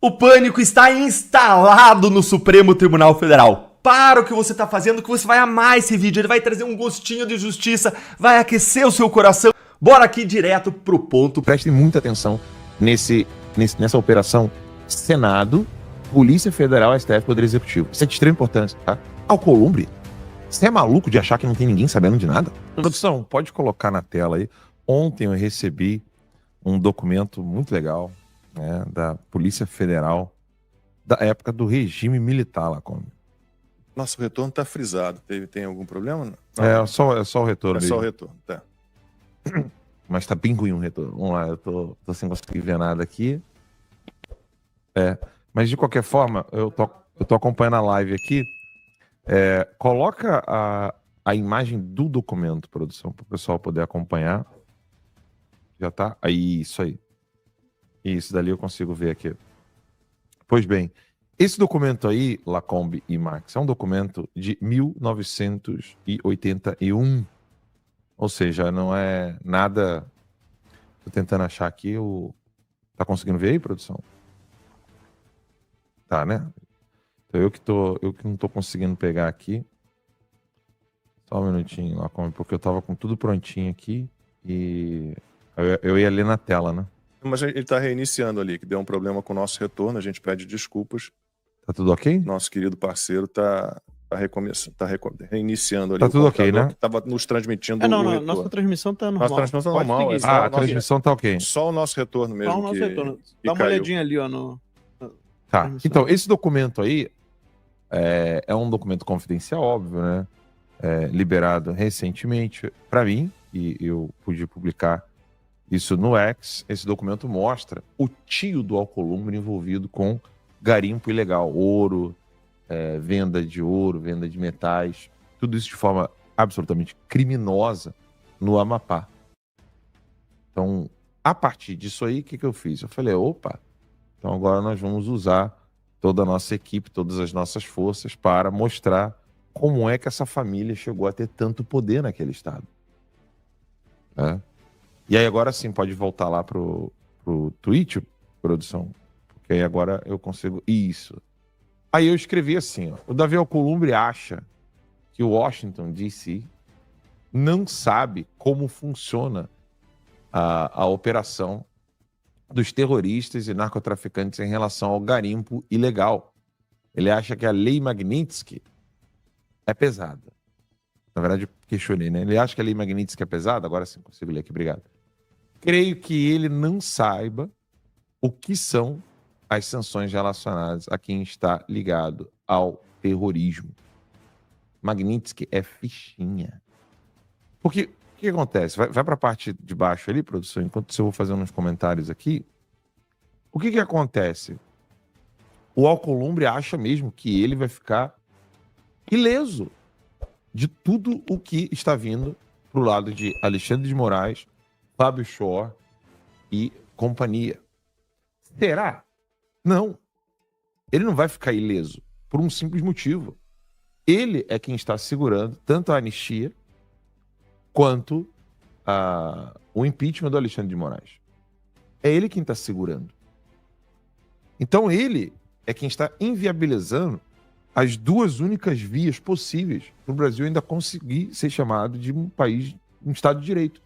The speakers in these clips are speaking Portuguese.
O pânico está instalado no Supremo Tribunal Federal. Para o que você está fazendo, que você vai amar esse vídeo. Ele vai trazer um gostinho de justiça, vai aquecer o seu coração. Bora aqui direto pro ponto. Prestem muita atenção nessa operação Senado, Polícia Federal, STF, Poder Executivo. Isso é de extrema importância, tá? Alcolumbre, você é maluco de achar que não tem ninguém sabendo de nada? Produção, pode colocar na tela aí. Ontem eu recebi um documento muito legal, né, da Polícia Federal, da época do regime militar lá. Nosso retorno tá frisado. Tem algum problema? Não. É só o retorno. É só o retorno, tá. Mas tá bem ruim o retorno. Vamos lá, eu tô sem conseguir ver nada aqui. Mas de qualquer forma, eu tô acompanhando a live aqui. Coloca a imagem do documento, produção, para o pessoal poder acompanhar. Já tá? Aí, isso aí. Isso dali eu consigo ver aqui. Pois bem, esse documento aí, Lacombe e Max, é um documento de 1981. Ou seja, não é nada... Tô tentando achar aqui o... Tá conseguindo ver aí, produção? Tá, né? Então eu que não tô conseguindo pegar aqui. Só um minutinho, Lacombe, porque eu tava com tudo prontinho aqui e eu ia ler na tela, né? Mas ele tá reiniciando ali, que deu um problema com o nosso retorno, a gente pede desculpas. Tá tudo ok? Nosso querido parceiro tá reiniciando ali. Tá tudo ok, né? Que tava nos transmitindo Não, o não, retorno. nossa transmissão tá normal. Nossa transmissão Pode normal. seguir. A transmissão tá ok. Só o nosso retorno mesmo. Só o nosso retorno. Dá uma caiu. olhadinha ali, ó, no... Tá, transmissão. então esse documento aí é um documento confidencial, óbvio, né? Liberado recentemente para mim, e eu pude publicar isso no X. Esse documento mostra o tio do Alcolumbre envolvido com garimpo ilegal, ouro, venda de ouro, venda de metais, tudo isso de forma absolutamente criminosa no Amapá. Então, a partir disso aí, o que eu fiz? Eu falei, opa, então agora nós vamos usar toda a nossa equipe, todas as nossas forças para mostrar como é que essa família chegou a ter tanto poder naquele estado. E aí agora sim, pode voltar lá pro Twitch, produção, porque aí agora eu consigo... Isso. Aí eu escrevi assim, ó, o Davi Alcolumbre acha que o Washington, D.C. não sabe como funciona a operação dos terroristas e narcotraficantes em relação ao garimpo ilegal. Ele acha que a lei Magnitsky é pesada. Na verdade, eu questionei, né? Ele acha que a lei Magnitsky é pesada? Agora sim, consigo ler aqui, obrigado. Creio que ele não saiba o que são as sanções relacionadas a quem está ligado ao terrorismo. Magnitsky é fichinha. Porque o que acontece? Vai para a parte de baixo ali, produção, enquanto eu vou fazendo uns comentários aqui. O que acontece? O Alcolumbre acha mesmo que ele vai ficar ileso de tudo o que está vindo pro lado de Alexandre de Moraes, Fábio Shor e companhia. Será? Não. Ele não vai ficar ileso por um simples motivo. Ele é quem está segurando tanto a anistia quanto o impeachment do Alexandre de Moraes. É ele quem está segurando. Então ele é quem está inviabilizando as duas únicas vias possíveis para o Brasil ainda conseguir ser chamado de um país, um Estado de Direito.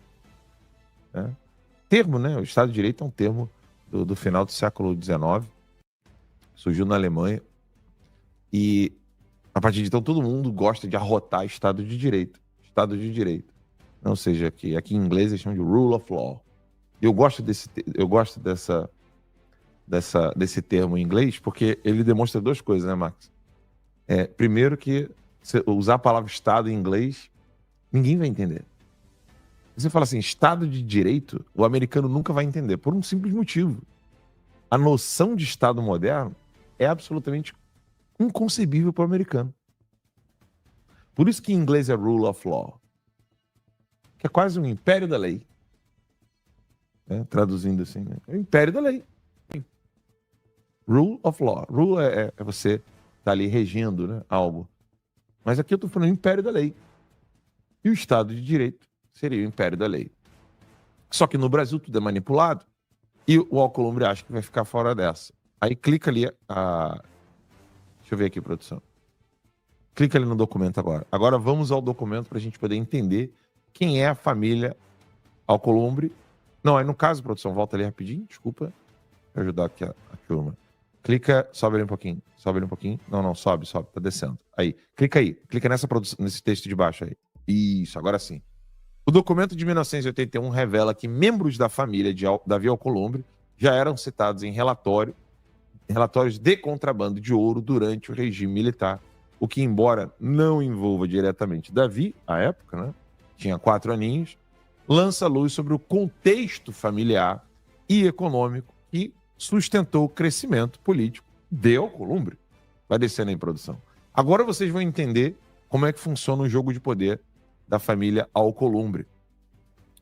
Termo, né? O Estado de Direito é um termo do final do século XIX, surgiu na Alemanha, e a partir de então todo mundo gosta de arrotar Estado de Direito. Estado de Direito. Ou seja, que aqui em inglês eles chamam de rule of law. Eu gosto desse termo em inglês porque ele demonstra duas coisas, né, Max? Primeiro que usar a palavra Estado em inglês, ninguém vai entender. Você fala assim, Estado de Direito, o americano nunca vai entender, por um simples motivo. A noção de Estado moderno é absolutamente inconcebível para o americano. Por isso que em inglês é rule of law, que é quase um império da lei. Traduzindo assim, né? É o império da lei. Rule of law. Rule é você tá ali regendo, né, algo. Mas aqui eu estou falando império da lei. E o Estado de Direito seria o império da lei. Só que no Brasil tudo é manipulado e o Alcolumbre acha que vai ficar fora dessa. Aí clica ali. Deixa eu ver aqui, produção. Clica ali no documento agora. Agora vamos ao documento para a gente poder entender quem é a família Alcolumbre. Não, aí no caso, produção, volta ali rapidinho, desculpa. Vou ajudar aqui a turma. Clica, sobe ali um pouquinho. Sobe ali um pouquinho. Não, sobe, tá descendo. Aí, clica aí. Clica nesse texto de baixo aí. Isso, agora sim. O documento de 1981 revela que membros da família de Davi Alcolumbre já eram citados em relatórios de contrabando de ouro durante o regime militar, o que, embora não envolva diretamente Davi, à época, né, tinha 4 aninhos, lança luz sobre o contexto familiar e econômico que sustentou o crescimento político de Alcolumbre. Vai descendo em produção. Agora vocês vão entender como é que funciona o jogo de poder da família Alcolumbre.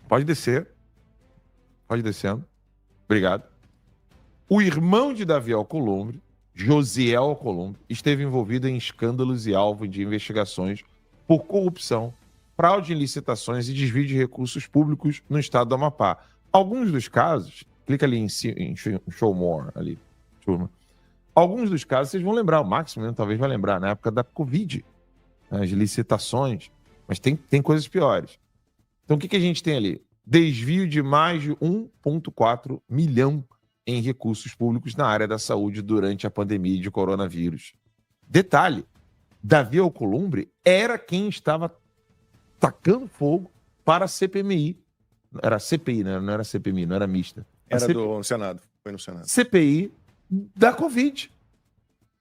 Pode descer. Pode descendo. Obrigado. O irmão de Davi Alcolumbre, Josiel Alcolumbre, esteve envolvido em escândalos e alvo de investigações por corrupção, fraude em licitações e desvio de recursos públicos no estado do Amapá. Alguns dos casos, clica ali em Show More, ali, turma. Alguns dos casos vocês vão lembrar, o Máximo talvez vai lembrar, na época da Covid, as licitações, mas tem coisas piores. Então o que a gente tem ali? Desvio de mais de 1,4 milhão em recursos públicos na área da saúde durante a pandemia de coronavírus. Detalhe, Davi Alcolumbre era quem estava tacando fogo para a CPMI. Era CPI, né? Não era CPMI, não era mista. Era do Senado, foi no Senado. CPI da Covid.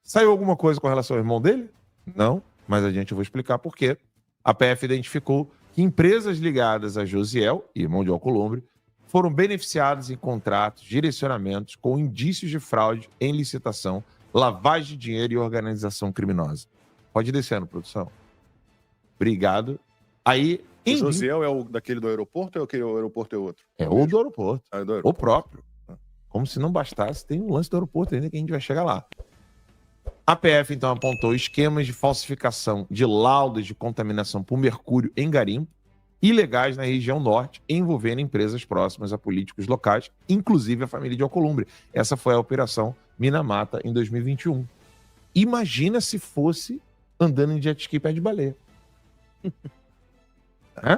Saiu alguma coisa com relação ao irmão dele? Não, mas eu vou explicar por quê. A PF identificou que empresas ligadas a Josiel, irmão de Alcolumbre, foram beneficiadas em contratos, direcionamentos com indícios de fraude em licitação, lavagem de dinheiro e organização criminosa. Pode ir descendo, produção. Obrigado. Aí, O Josiel é o daquele do aeroporto ou aquele aeroporto é outro? É o do aeroporto. Ah, é do O aeroporto. próprio. Como se não bastasse, tem um lance do aeroporto ainda que a gente vai chegar lá. A PF, então, apontou esquemas de falsificação de laudas de contaminação por mercúrio em garimpo ilegais na região norte, envolvendo empresas próximas a políticos locais, inclusive a família de Alcolumbre. Essa foi a Operação Minamata em 2021. Imagina se fosse andando em jet ski pé de baleia.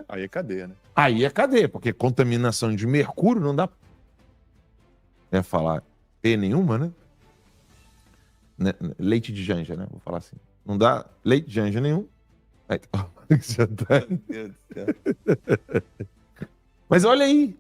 Aí é cadeia, né? Aí é cadeia, porque contaminação de mercúrio não dá falar ter nenhuma, né? Leite de janja, né? Vou falar assim. Não dá leite de janja nenhum. Aí, Meu Deus do céu. Mas olha aí.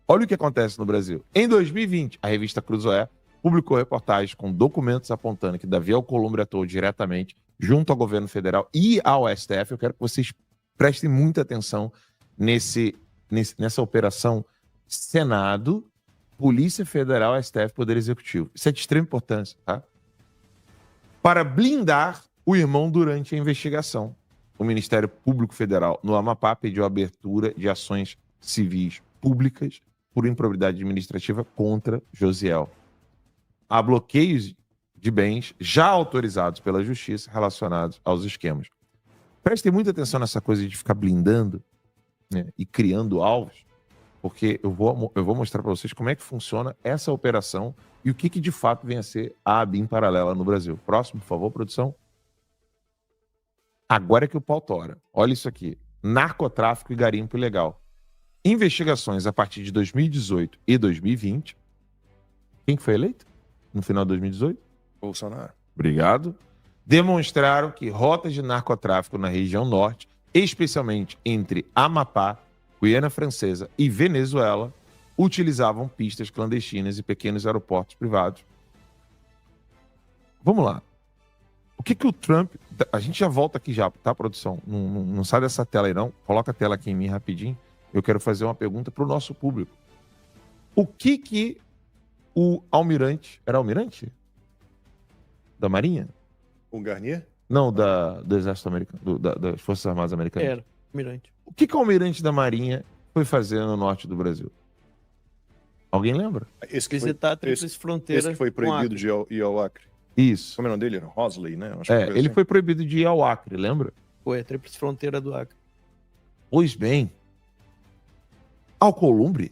Olha o que acontece no Brasil. Em 2020, a revista Cruzoé publicou reportagens com documentos apontando que Davi Alcolumbre atuou diretamente junto ao governo federal e ao STF. Eu quero que vocês prestem muita atenção nessa operação Senado, Polícia Federal, STF, Poder Executivo. Isso é de extrema importância, tá? Para blindar o irmão durante a investigação. O Ministério Público Federal no Amapá pediu a abertura de ações civis públicas por improbidade administrativa contra Josiel. Há bloqueios de bens já autorizados pela Justiça relacionados aos esquemas. Prestem muita atenção nessa coisa de ficar blindando, né, e criando alvos, porque eu vou mostrar para vocês como é que funciona essa operação e o que de fato vem a ser a ABIN paralela no Brasil. Próximo, por favor, produção. Agora é que o pau tora. Olha isso aqui. Narcotráfico e garimpo ilegal. Investigações a partir de 2018 e 2020. Quem que foi eleito no final de 2018? Bolsonaro. Obrigado. Demonstraram que rotas de narcotráfico na região norte, especialmente entre Amapá, Guiana Francesa e Venezuela, utilizavam pistas clandestinas e pequenos aeroportos privados. Vamos lá. O que o Trump... A gente já volta aqui já, tá, produção? Não sai dessa tela aí, não. Coloca a tela aqui em mim rapidinho. Eu quero fazer uma pergunta para o nosso público. O que o almirante... Era almirante? Da Marinha? O Garnier? Não, do Exército Americano, das Forças Armadas Americanas. Era, almirante. O que o almirante da Marinha foi fazer no norte do Brasil? Alguém lembra? Esse que Visitar a Tríplice Fronteira. esse que foi proibido de ir ao Acre. Isso. Como é o nome dele? Era Hosley, né? Acho que Ele assim. foi proibido de ir ao Acre, lembra? Foi a Tríplice Fronteira do Acre. Pois bem, Alcolumbre,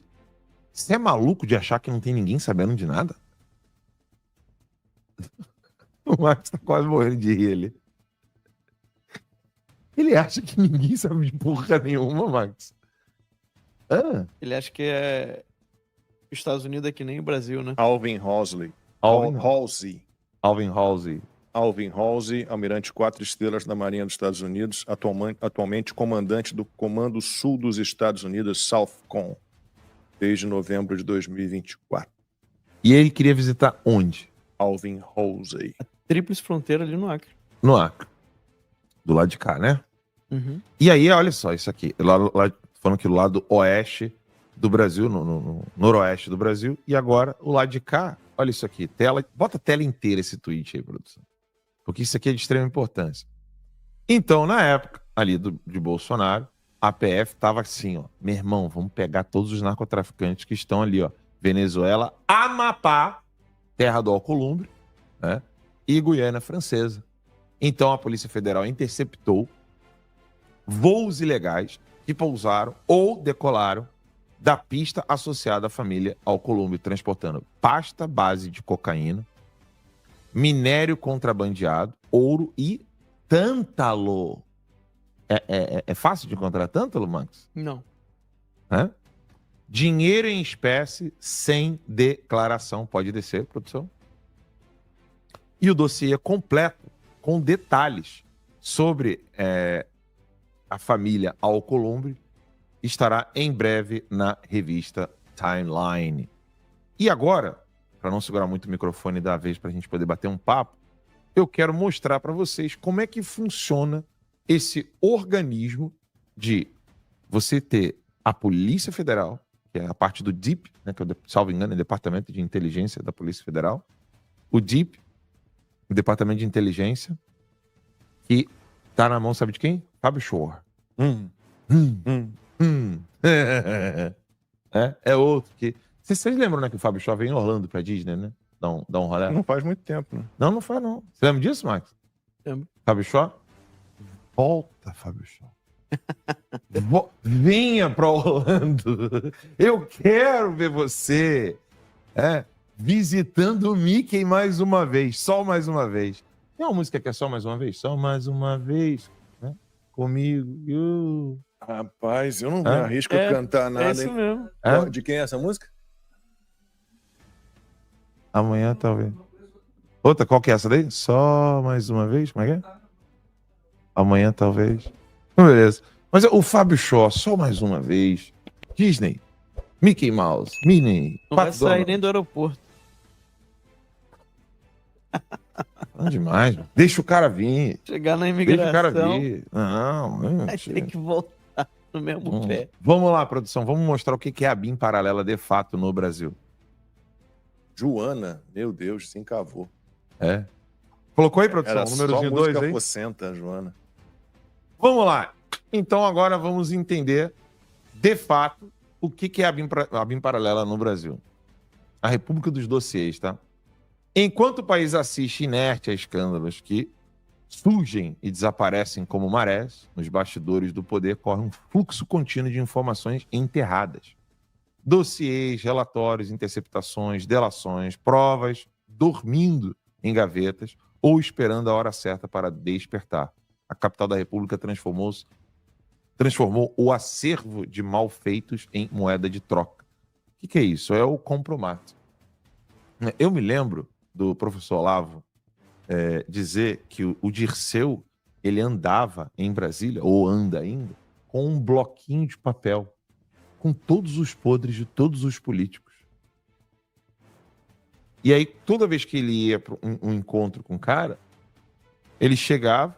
você é maluco de achar que não tem ninguém sabendo de nada? O Max tá quase morrendo de rir ali. Ele acha que ninguém sabe de porra nenhuma, Max. Ele acha que os Estados Unidos é que nem o Brasil, né? Alvin Halsey. Alvin Halsey. Halsey. Alvin Halsey, almirante 4 estrelas da Marinha dos Estados Unidos, atualmente comandante do Comando Sul dos Estados Unidos, SOUTHCOM, desde novembro de 2024. E ele queria visitar onde? Alvin Halsey. Tríplice fronteira ali no Acre. No Acre. Do lado de cá, né? Uhum. E aí, olha só, isso aqui. Lá falando que do lado oeste do Brasil, no noroeste do Brasil. E agora, o lado de cá, olha isso aqui. Bota a tela inteira esse tweet aí, produção. Porque isso aqui é de extrema importância. Então, na época ali de Bolsonaro, a PF tava assim, ó. Meu irmão, vamos pegar todos os narcotraficantes que estão ali, ó. Venezuela, Amapá, terra do Alcolumbre, né? E Guiana Francesa. Então, a Polícia Federal interceptou voos ilegais que pousaram ou decolaram da pista associada à família Alcolumbre, transportando pasta base de cocaína, minério contrabandeado, ouro e tântalo. É fácil de encontrar tântalo, Max? Não. Hã? Dinheiro em espécie sem declaração. Pode descer, produção. E o dossiê completo, com detalhes sobre a família Alcolumbre, estará em breve na revista Timeline. E agora, para não segurar muito o microfone da vez para a gente poder bater um papo, eu quero mostrar para vocês como é que funciona esse organismo de você ter a Polícia Federal, que é a parte do DIP, né, que é, salvo engano, é o Departamento de Inteligência da Polícia Federal, o DIP, o Departamento de Inteligência, que tá na mão, sabe de quem? Fábio Shore. É outro que... Vocês lembram, né, que o Fábio Shore veio em Orlando pra Disney, né? Dá um rolê. Não faz muito tempo, né? Não faz, não. Você lembra disso, Max? Lembro. Fábio Shore? Volta, Fábio Shore. Venha pra Orlando. Eu quero ver você visitando o Mickey mais uma vez. Só mais uma vez. Tem uma música que é só mais uma vez? Só mais uma vez, né? Comigo. Rapaz, eu não me arrisco a cantar nada. É isso hein? mesmo. De quem é essa música? Amanhã, talvez. Outra, qual que é essa daí? Só mais uma vez? Como é que é? Amanhã, talvez. Beleza. Mas o Fábio Shore, só mais uma vez. Disney, Mickey Mouse, Minnie, Não vai Pato sair Donald. nem do aeroporto. Não demais, mano. Deixa o cara vir. Chegar na Deixa imigração. o cara vir. Não, Vai ter que voltar no mesmo pé. Vamos lá, produção. Vamos mostrar o que é a BIM paralela de fato no Brasil. Joana, meu Deus, se encavou. É. Colocou aí, produção? Era O só númerozinho 2 música aí? focenta, Joana. Vamos lá. Então agora vamos entender, de fato, o que é a BIM paralela no Brasil. A República dos Dossiês, tá? Enquanto o país assiste inerte a escândalos que surgem e desaparecem como marés, nos bastidores do poder corre um fluxo contínuo de informações enterradas. Dossiês, relatórios, interceptações, delações, provas, dormindo em gavetas ou esperando a hora certa para despertar. A capital da República transformou o acervo de malfeitos em moeda de troca. O que é isso? É o compromato. Eu me lembro do professor Olavo dizer que o Dirceu ele andava em Brasília, ou anda ainda, com um bloquinho de papel com todos os podres de todos os políticos. E aí, toda vez que ele ia para um encontro com o cara, ele chegava,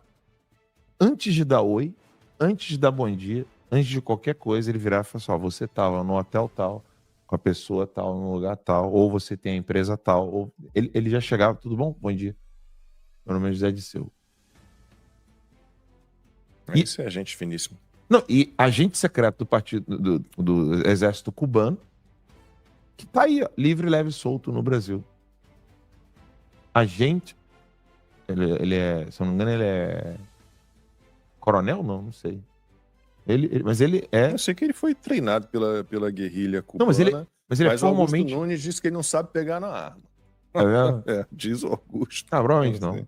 antes de dar oi, antes de dar bom dia, antes de qualquer coisa, ele virava e falava assim, você estava no hotel tal, com a pessoa tal, no lugar tal, ou você tem a empresa tal, ou... Ele já chegava, tudo bom? Bom dia. Meu nome é José Dirceu. Isso é gente finíssima. Não, e agente secreto do partido do exército cubano, que tá aí, ó, livre, leve e solto no Brasil. Agente, ele é, se eu não me engano, ele é coronel? Não sei. Mas ele é... Eu sei que ele foi treinado pela guerrilha cubana. Não, mas ele é mas formalmente... Augusto Nunes disse que ele não sabe pegar na arma. Tá vendo? Diz o Augusto. Ah, provavelmente não.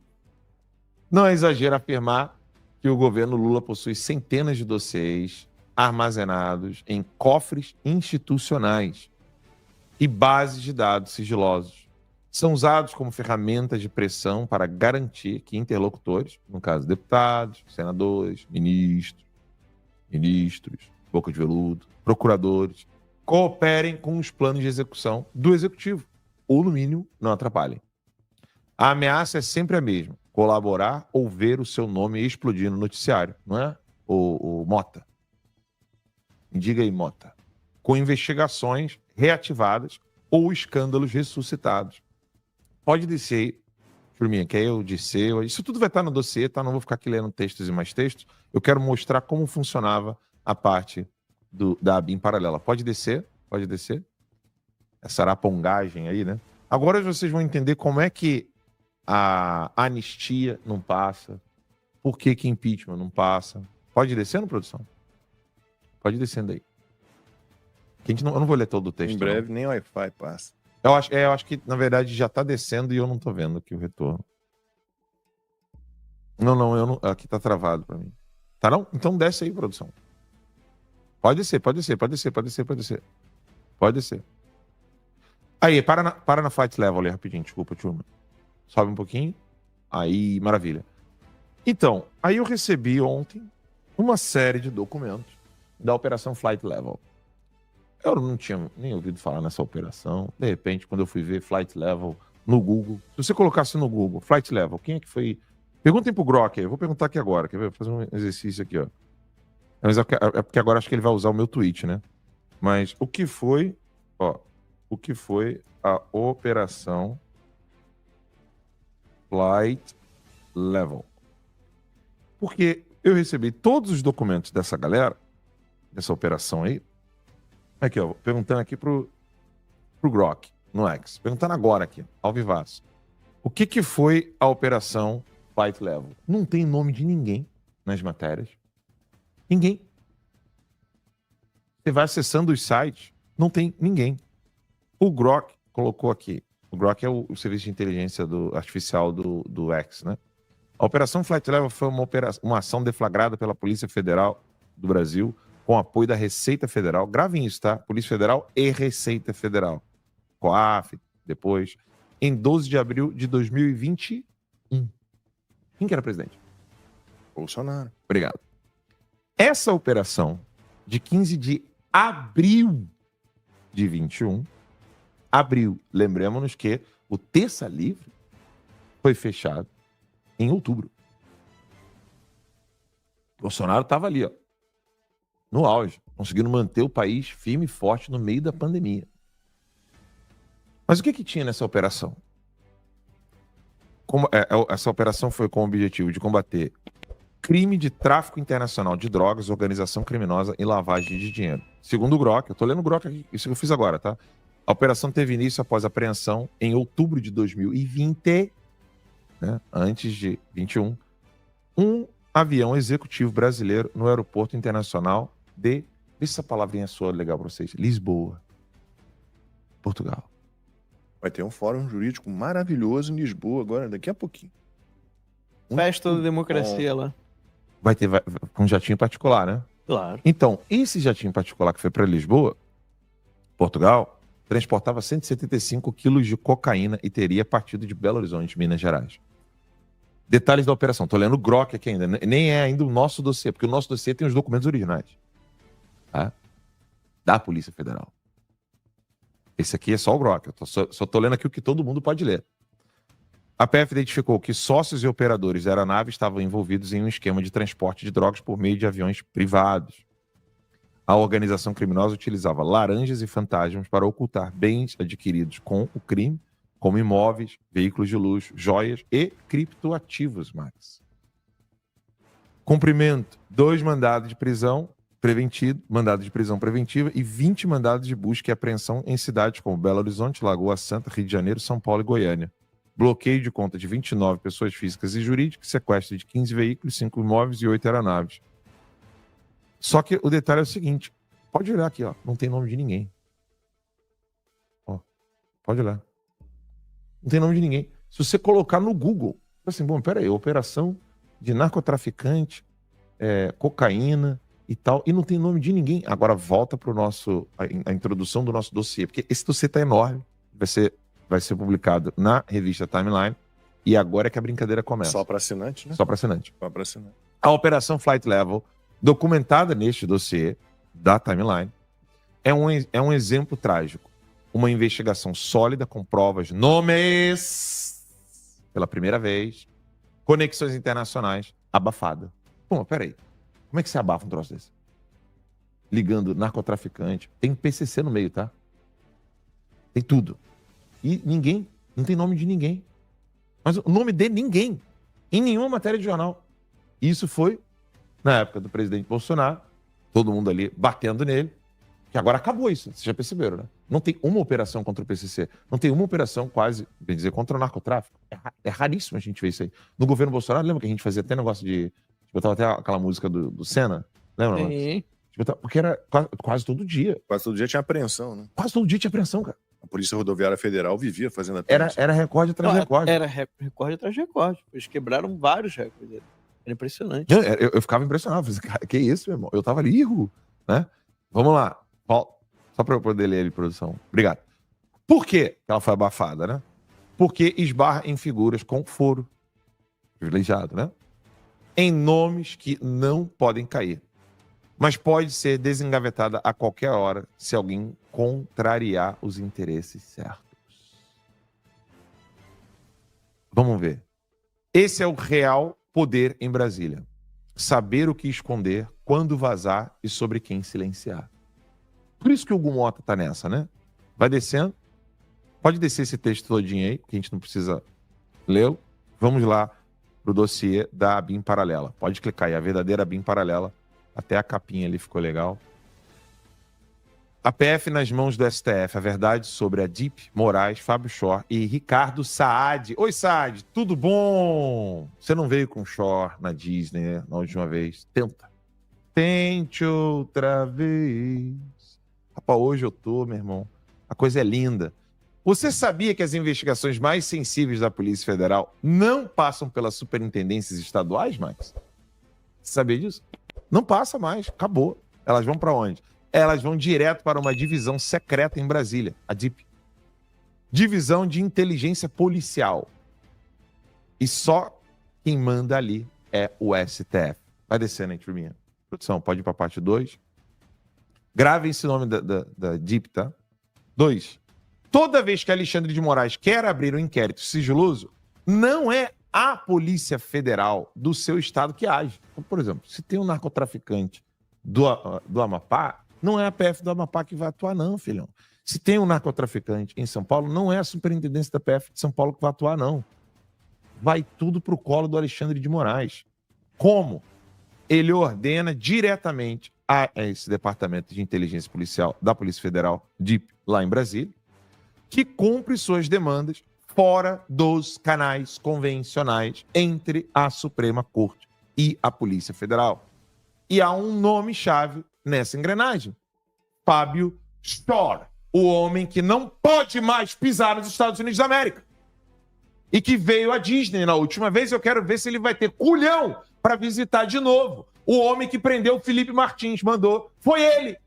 Não é exagero afirmar que o governo Lula possui centenas de dossiês armazenados em cofres institucionais e bases de dados sigilosos. São usados como ferramentas de pressão para garantir que interlocutores, no caso deputados, senadores, ministros, boca de veludo, procuradores, cooperem com os planos de execução do executivo, ou, no mínimo, não atrapalhem. A ameaça é sempre a mesma: colaborar ou ver o seu nome explodir no noticiário, não é? O Mota. Diga aí, Mota. Com investigações reativadas ou escândalos ressuscitados. Pode descer aí, turminha, que aí eu disse. Isso tudo vai estar no dossiê, tá? Não vou ficar aqui lendo textos e mais textos. Eu quero mostrar como funcionava a parte da ABIN paralela. Pode descer, pode descer. Essa arapongagem aí, né? Agora vocês vão entender como é que a anistia não passa, por que que impeachment não passa. Pode ir descendo, produção? Pode ir descendo aí. Que eu não vou ler todo o texto. Em breve, nem Wi-Fi passa. Eu acho que, na verdade, já tá descendo e eu não tô vendo aqui o retorno. Não, aqui tá travado pra mim. Tá não? Então desce aí, produção. Pode descer. Pode descer. Aí, para na flight level ali rapidinho, desculpa, turma. Sobe um pouquinho. Aí, maravilha. Então, aí eu recebi ontem uma série de documentos da Operação Flight Level. Eu não tinha nem ouvido falar nessa operação. De repente, quando eu fui ver Flight Level no Google, se você colocasse no Google, Flight Level, quem é que foi? Perguntem pro Grok aí, eu vou perguntar aqui agora, quer ver? Vou fazer um exercício aqui, ó. Mas é porque agora acho que ele vai usar o meu tweet, né? Mas o que foi a Operação Flight Level? Porque eu recebi todos os documentos dessa galera, dessa operação aí. Aqui, ó, perguntando aqui pro Grok, no X. Perguntando agora aqui, ao vivaço. O que foi a Operação Flight Level? Não tem nome de ninguém nas matérias. Ninguém. Você vai acessando os sites, não tem ninguém. O Grok colocou aqui. O Grok é o serviço de inteligência artificial do X, né? A Operação Flight Level foi uma ação deflagrada pela Polícia Federal do Brasil, com apoio da Receita Federal. Gravem isso, tá? Polícia Federal e Receita Federal. COAF, depois. Em 12 de abril de 2021. Quem que era presidente? Bolsonaro. Obrigado. Essa operação, de 15 de abril de 21, lembremos-nos que o Terça Livre foi fechado em outubro. Bolsonaro estava ali, ó, no auge, conseguindo manter o país firme e forte no meio da pandemia. Mas o que tinha nessa operação? Essa operação foi com o objetivo de combater crime de tráfico internacional de drogas, organização criminosa e lavagem de dinheiro. Segundo o Grok, eu tô lendo o Grok aqui, isso que eu fiz agora, tá? A operação teve início após a apreensão em outubro de 2020, né, antes de 21, um avião executivo brasileiro no aeroporto internacional de... Vê se essa palavrinha soa legal para vocês. Lisboa, Portugal. Vai ter um fórum jurídico maravilhoso em Lisboa agora, daqui a pouquinho. Festa da democracia lá. Vai ter com um jatinho particular, né? Claro. Então, esse jatinho particular que foi para Lisboa, Portugal, transportava 175 quilos de cocaína e teria partido de Belo Horizonte, Minas Gerais. Detalhes da operação. Estou lendo o Grok aqui ainda. Nem é ainda o nosso dossiê, porque o nosso dossiê tem os documentos originais. Tá? Da Polícia Federal. Esse aqui é só o Grok. Eu só estou lendo aqui o que todo mundo pode ler. A PF identificou que sócios e operadores da aeronave estavam envolvidos em um esquema de transporte de drogas por meio de aviões privados. A organização criminosa utilizava laranjas e fantasmas para ocultar bens adquiridos com o crime, como imóveis, veículos de luxo, joias e criptoativos, Max. Cumprimento: 2 mandados de prisão preventiva e 20 mandados de busca e apreensão em cidades como Belo Horizonte, Lagoa Santa, Rio de Janeiro, São Paulo e Goiânia. Bloqueio de conta de 29 pessoas físicas e jurídicas, sequestro de 15 veículos, 5 imóveis e 8 aeronaves. Só que o detalhe é o seguinte, pode olhar aqui, ó, não tem nome de ninguém. Ó, pode olhar. Não tem nome de ninguém. Se você colocar no Google, assim, bom, peraí, operação de narcotraficante, cocaína e tal, e não tem nome de ninguém. Agora volta para a introdução do nosso dossiê, porque esse dossiê tá enorme, vai ser publicado na revista Timeline, e agora é que a brincadeira começa. Só para assinante, né? Só para assinante. Só para assinante. A Operação Flight Level, documentada neste dossiê da Timeline, é um exemplo trágico. Uma investigação sólida com provas, nomes, pela primeira vez, conexões internacionais, abafada. Pô, peraí. Como é que você abafa um troço desse? Ligando narcotraficante. Tem PCC no meio, tá? Tem tudo. E ninguém, não tem nome de ninguém. Mas o nome de ninguém. Em nenhuma matéria de jornal. Isso foi na época do presidente Bolsonaro. Todo mundo ali batendo nele. Que agora acabou isso. Vocês já perceberam, né? Não tem uma operação contra o PCC. Não tem uma operação quase, bem dizer, contra o narcotráfico. É raríssimo a gente ver isso aí. No governo Bolsonaro, lembra que a gente fazia até negócio de... Botava até aquela música do Senna? Lembra? Sim. Porque era quase todo dia. Quase todo dia tinha apreensão, né? Quase todo dia tinha apreensão, cara. A Polícia Rodoviária Federal vivia fazendo apreensão. Era recorde atrás de recorde. Era recorde atrás de recorde. Eles quebraram vários recordes. Era impressionante. Eu ficava impressionado. Falei, cara, que isso, meu irmão? Eu tava ali, né? Vamos lá. Só para eu poder ler ele, produção. Obrigado. Por que ela foi abafada, né? Porque esbarra em figuras com foro privilegiado, né? Em nomes que não podem cair. Mas pode ser desengavetada a qualquer hora se alguém contrariar os interesses certos. Vamos ver. Esse é o real poder em Brasília. Saber o que esconder, quando vazar e sobre quem silenciar. Por isso que o Hugo Mota tá nessa, né? Vai descendo. Pode descer esse texto todinho aí, que a gente não precisa lê-lo. Vamos lá pro dossiê da BIM Paralela. Pode clicar aí, a verdadeira BIM Paralela. Até a capinha ali ficou legal. A PF nas mãos do STF. A verdade sobre a DIP, Moraes, Fábio Shor e Ricardo Saad. Oi, Saad, tudo bom? Você não veio com Shor na Disney, né? Na última vez. Tenta. Tente outra vez. Rapaz, hoje eu tô, meu irmão. A coisa é linda. Você sabia que as investigações mais sensíveis da Polícia Federal não passam pelas superintendências estaduais, Max? Você sabia disso? Não passa mais, acabou. Elas vão para onde? Elas vão direto para uma divisão secreta em Brasília, a DIP. Divisão de Inteligência Policial. E só quem manda ali é o STF. Vai descendo aí, turminha. Produção, pode ir para a parte 2. Gravem esse nome da DIP, tá? 2. Toda vez que Alexandre de Moraes quer abrir um inquérito sigiloso, não é a Polícia Federal do seu estado que age. Então, por exemplo, se tem um narcotraficante do Amapá, não é a PF do Amapá que vai atuar, não, filhão. Se tem um narcotraficante em São Paulo, não é a superintendência da PF de São Paulo que vai atuar, não. Vai tudo pro colo do Alexandre de Moraes. Como? Ele ordena diretamente a esse Departamento de Inteligência Policial da Polícia Federal, DIP, lá em Brasília, que cumpre suas demandas fora dos canais convencionais entre a Suprema Corte e a Polícia Federal. E há um nome-chave nessa engrenagem. Fábio Shor, o homem que não pode mais pisar nos Estados Unidos da América. E que veio à Disney na última vez. Eu quero ver se ele vai ter culhão para visitar de novo. O homem que prendeu o Felipe Martins, mandou. Foi ele.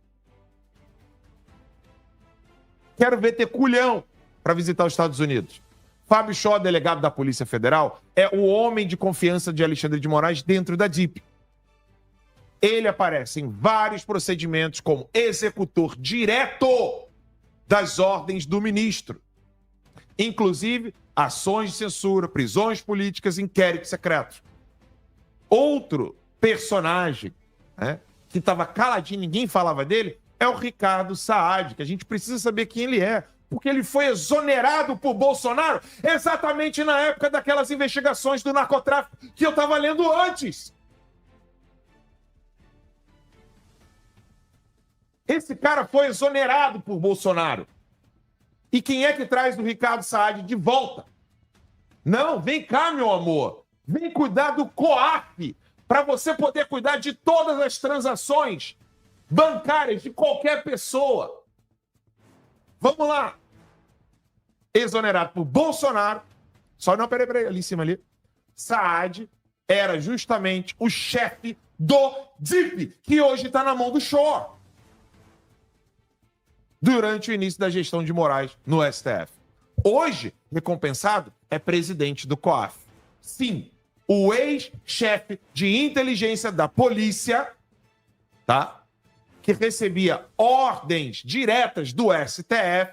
Quero ver ter culhão para visitar os Estados Unidos. Fábio Shor, delegado da Polícia Federal, é o homem de confiança de Alexandre de Moraes dentro da DIP. Ele aparece em vários procedimentos como executor direto das ordens do ministro. Inclusive, ações de censura, prisões políticas, inquéritos secretos. Outro personagem, né, que estava caladinho, ninguém falava dele, é o Ricardo Saad, que a gente precisa saber quem ele é, porque ele foi exonerado por Bolsonaro exatamente na época daquelas investigações do narcotráfico que eu estava lendo antes. Esse cara foi exonerado por Bolsonaro. E quem é que traz o Ricardo Saad de volta? Não, vem cá, meu amor. Vem cuidar do COAF, para você poder cuidar de todas as transações bancárias de qualquer pessoa. Vamos lá. exonerado por Bolsonaro. Só não, peraí, ali em cima ali. Saad era justamente o chefe do DIP, que hoje está na mão do Shor. Durante o início da gestão de Moraes no STF. Hoje, recompensado, é presidente do COAF. Sim, o ex-chefe de inteligência da polícia, tá? Que recebia ordens diretas do STF,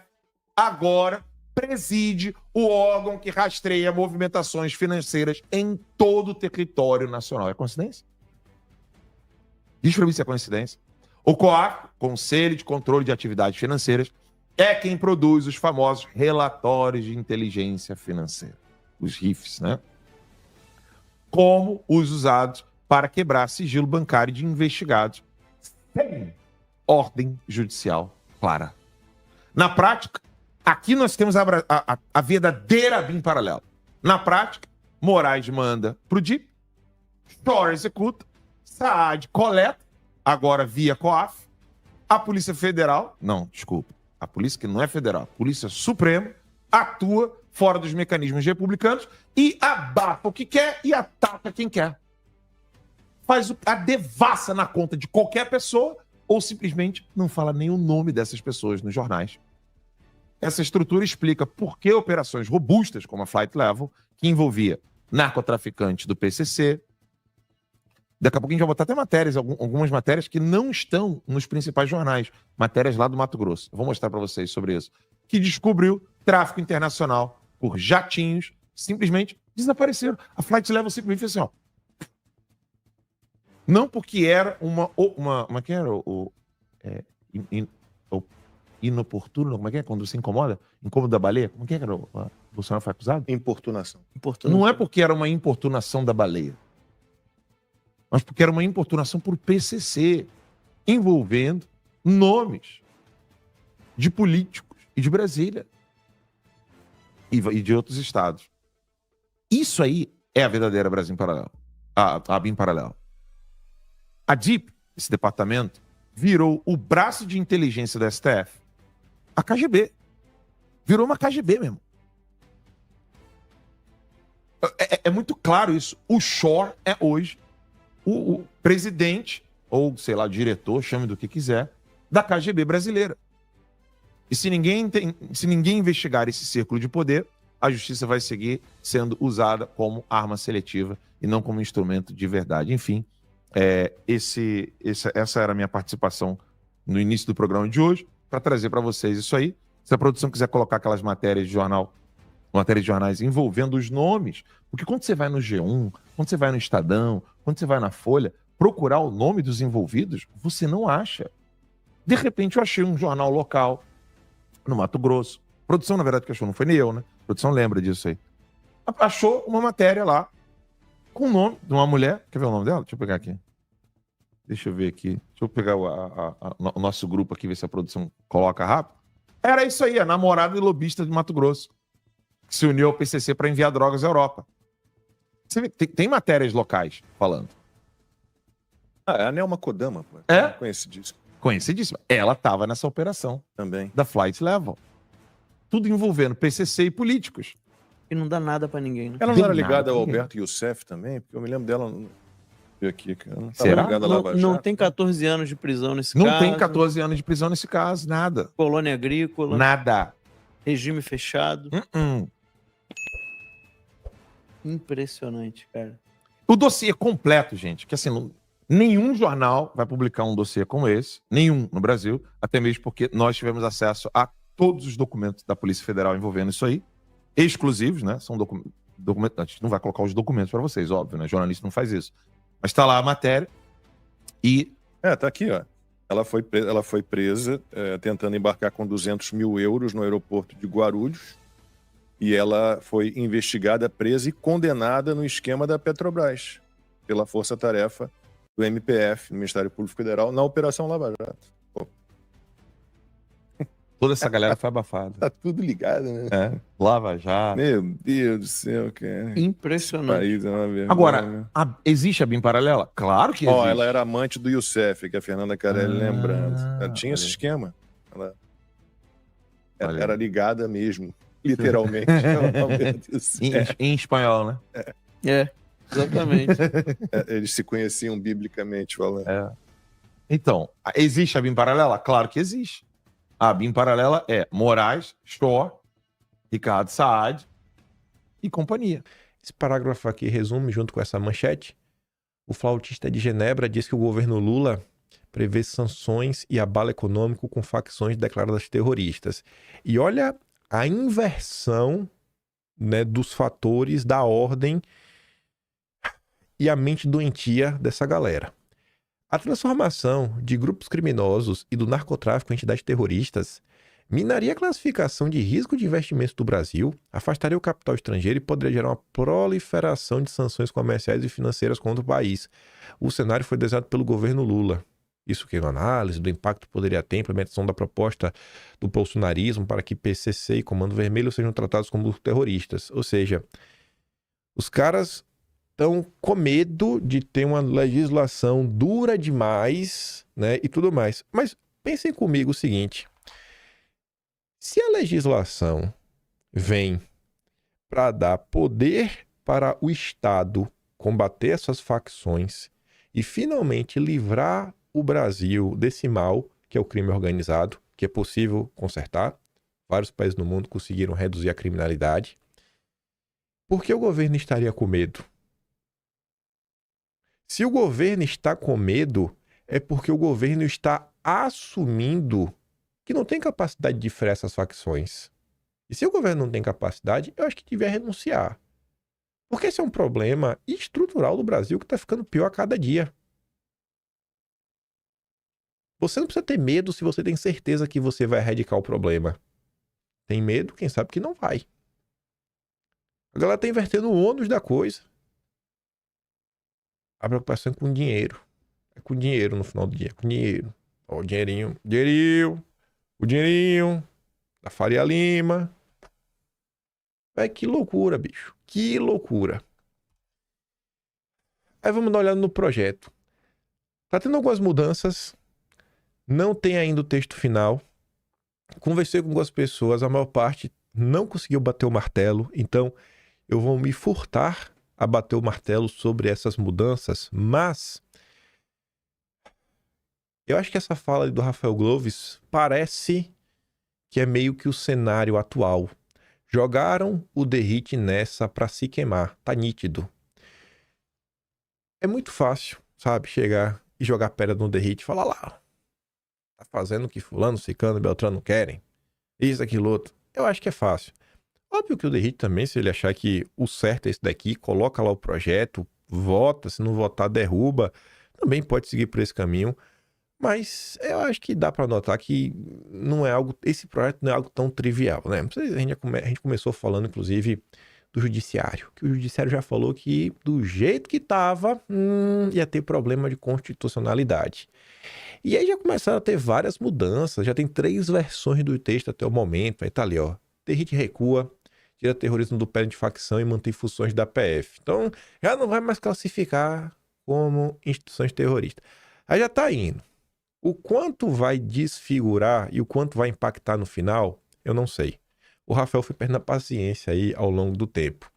agora preside o órgão que rastreia movimentações financeiras em todo o território nacional. É coincidência? Diz pra mim se é coincidência. O COAF, Conselho de Controle de Atividades Financeiras, é quem produz os famosos relatórios de inteligência financeira, os RIFs, né? Como os usados para quebrar sigilo bancário de investigados sem ordem judicial clara. Na prática, aqui nós temos a verdadeira BIM paralela. Na prática, Moraes manda pro DIP, Shor executa, Saad coleta, agora via COAF, a Polícia Federal, não, desculpa, a polícia que não é federal, a Polícia Suprema, atua fora dos mecanismos republicanos e abafa o que quer e ataca quem quer. Faz a devassa na conta de qualquer pessoa ou simplesmente não fala nem o nome dessas pessoas nos jornais. Essa estrutura explica por que operações robustas como a Flight Level, que envolvia narcotraficantes do PCC, daqui a pouco a gente vai botar até matérias, algumas matérias que não estão nos principais jornais, matérias lá do Mato Grosso. Eu vou mostrar para vocês sobre isso. Que descobriu tráfico internacional por jatinhos, simplesmente desapareceram. A Flight Level simplesmente fez assim, ó. Não porque era uma como é que era? O inoportuno, como é que é? Quando se incomoda? Incômodo da baleia? Como é que era? O Bolsonaro foi acusado? Importunação. Não é porque era uma importunação da baleia, mas porque era uma importunação por PCC, envolvendo nomes de políticos e de Brasília e de outros estados. Isso aí é a verdadeira Brasil Paralelo, a BIM Paralelo. A DIP, esse departamento, virou o braço de inteligência do STF. A KGB. Virou uma KGB mesmo. É muito claro isso. O Shor é hoje o presidente, ou sei lá, diretor, chame do que quiser, da KGB brasileira. E se ninguém investigar esse círculo de poder, a justiça vai seguir sendo usada como arma seletiva e não como instrumento de verdade. Enfim, essa era a minha participação no início do programa de hoje, para trazer para vocês isso aí. Se a produção quiser colocar aquelas matérias de jornais envolvendo os nomes, porque quando você vai no G1, quando você vai no Estadão, quando você vai na Folha, procurar o nome dos envolvidos, você não acha. De repente eu achei um jornal local no Mato Grosso. A produção, na verdade, que achou, não foi nem eu, né? A produção lembra disso aí. Achou uma matéria lá com o nome de uma mulher. Quer ver o nome dela? Deixa eu pegar aqui. Deixa eu ver aqui. Deixa eu pegar o nosso grupo aqui, ver se a produção coloca rápido. Era isso aí, a namorada e lobista de Mato Grosso, que se uniu ao PCC para enviar drogas à Europa. Você vê, tem matérias locais falando. É a Nelma Kodama, pô. É? Conhecidíssima. Conhecidíssima. Ela estava nessa operação Também. da Flight Level. Tudo envolvendo PCC e políticos. E não dá nada pra ninguém, né? Ela não Tem era nada ligada ao pra ninguém. Alberto Youssef também? Porque eu me lembro dela... Ver aqui, cara. Não Será? ligada à Lava Não Jato, tem né? 14 anos de prisão nesse Não caso. tem 14 anos de prisão nesse caso, nada. Colônia agrícola, Nada. regime fechado. Uh-uh. Impressionante, cara. O dossiê completo, gente, que assim, nenhum jornal vai publicar um dossiê como esse, nenhum no Brasil, até mesmo porque nós tivemos acesso a todos os documentos da Polícia Federal envolvendo isso aí, exclusivos, né? São documentos. A gente não vai colocar os documentos para vocês, óbvio, né? Jornalista não faz isso. Mas tá lá a matéria e... Tá aqui, ó. Ela foi presa tentando embarcar com 200 mil euros no aeroporto de Guarulhos e ela foi investigada, presa e condenada no esquema da Petrobras pela força-tarefa do MPF, do Ministério Público Federal, na Operação Lava Jato. Pô, toda essa galera foi abafada. tá tudo ligado, né? Lava Jato. Meu Deus do céu, cara. Esse Impressionante. país é uma vergonha. Agora, existe a BIM paralela? Claro que existe. Ó, ela era amante do Youssef, que a Fernanda Carelli lembrando. Ela tinha olha esse aí. esquema. Ela Olha aí. era ligada mesmo. literalmente. É uma coisa assim. Em espanhol, né? Exatamente. Eles se conheciam biblicamente falando. Então, existe a BIM paralela? Claro que existe. A BIM paralela é Moraes, Shor, Ricardo Saad e companhia. Esse parágrafo aqui resume, junto com essa manchete, o flautista de Genebra diz que o governo Lula prevê sanções e abalo econômico com facções declaradas terroristas. E olha a inversão, né, dos fatores da ordem e a mente doentia dessa galera. A transformação de grupos criminosos e do narcotráfico em entidades terroristas minaria a classificação de risco de investimentos do Brasil, afastaria o capital estrangeiro e poderia gerar uma proliferação de sanções comerciais e financeiras contra o país. O cenário foi desenhado pelo governo Lula. Isso que na análise do impacto que poderia ter a implementação da proposta do bolsonarismo para que PCC e Comando Vermelho sejam tratados como terroristas. Ou seja, os caras estão com medo de ter uma legislação dura demais, né, e tudo mais. Mas pensem comigo o seguinte: se a legislação vem para dar poder para o Estado combater essas facções e finalmente livrar o Brasil desse mal, que é o crime organizado, que é possível consertar, vários países no mundo conseguiram reduzir a criminalidade, por que o governo estaria com medo? Se o governo está com medo, é porque o governo está assumindo que não tem capacidade de frear essas facções. E se o governo não tem capacidade, eu acho que devia renunciar. Porque esse é um problema estrutural do Brasil que está ficando pior a cada dia. Você não precisa ter medo se você tem certeza que você vai erradicar o problema. Tem medo, quem sabe que não vai. A galera está invertendo o ônus da coisa. A preocupação é com dinheiro. É com dinheiro no final do dia. Com dinheiro. Ó, o dinheirinho. O dinheirinho da Faria Lima. Que loucura, bicho. Que loucura. Aí vamos dar uma olhada no projeto. Tá tendo algumas mudanças. Não tem ainda o texto final. Conversei com algumas pessoas. A maior parte não conseguiu bater o martelo. Então, eu vou me furtar a bater o martelo sobre essas mudanças. Mas eu acho que essa fala do Rafael Gloves parece que é meio que o cenário atual. Jogaram o Derrite nessa para se queimar. Tá nítido. É muito fácil, sabe? Chegar e jogar pedra no Derrite e falar lá. Tá fazendo o que fulano, ciclano e beltrano querem. Isso, aquilo, outro. Eu acho que é fácil. Óbvio que o Derrite também, se ele achar que o certo é esse daqui, coloca lá o projeto, vota, se não votar, derruba. Também pode seguir por esse caminho. Mas eu acho que dá para notar que não é algo, esse projeto não é algo tão trivial, né? A gente começou falando, inclusive, do judiciário. Que o judiciário já falou que do jeito que estava, ia ter problema de constitucionalidade. E aí já começaram a ter várias mudanças. Já tem 3 versões do texto até o momento. Aí tá ali, ó. Derrite recua, tira terrorismo do pé de facção e mantém funções da PF. Então, já não vai mais classificar como instituições terroristas. Aí já tá indo. O quanto vai desfigurar e o quanto vai impactar no final, eu não sei. O Rafael foi perdendo a paciência aí ao longo do tempo.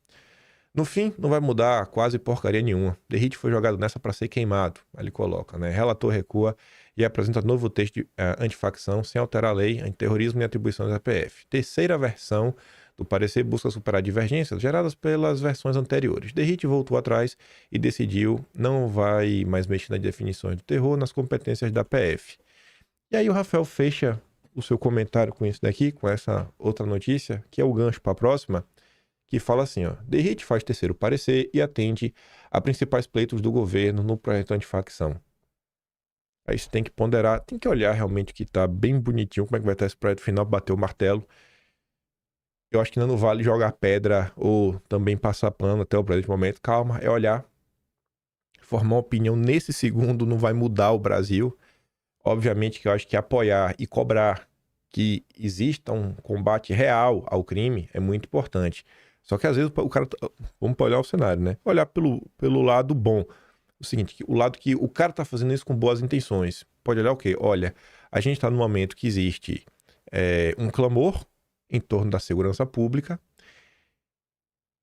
No fim, não vai mudar quase porcaria nenhuma. Derrite foi jogado nessa para ser queimado. Aí ele coloca, né? Relator recua e apresenta novo texto de antifacção sem alterar a lei, antiterrorismo e atribuições da PF. Terceira versão do parecer busca superar divergências geradas pelas versões anteriores. Derrite voltou atrás e decidiu não vai mais mexer nas definições do terror nas competências da PF. E aí o Rafael fecha o seu comentário com isso daqui, com essa outra notícia, que é o gancho para a próxima, que fala assim, ó, Derrite faz terceiro parecer e atende a principais pleitos do governo no projeto antifacção. Aí você tem que ponderar, tem que olhar realmente que tá bem bonitinho, como é que vai estar esse projeto final, bater o martelo. Eu acho que não vale jogar pedra ou também passar pano até o presente momento. Calma, é olhar, formar uma opinião nesse segundo não vai mudar o Brasil. Obviamente que eu acho que apoiar e cobrar que exista um combate real ao crime é muito importante. Só que às vezes o cara... Vamos olhar o cenário, né? Olhar pelo lado bom. O seguinte, o lado que o cara tá fazendo isso com boas intenções. Pode olhar o quê? Olha, a gente tá num momento que existe um clamor em torno da segurança pública,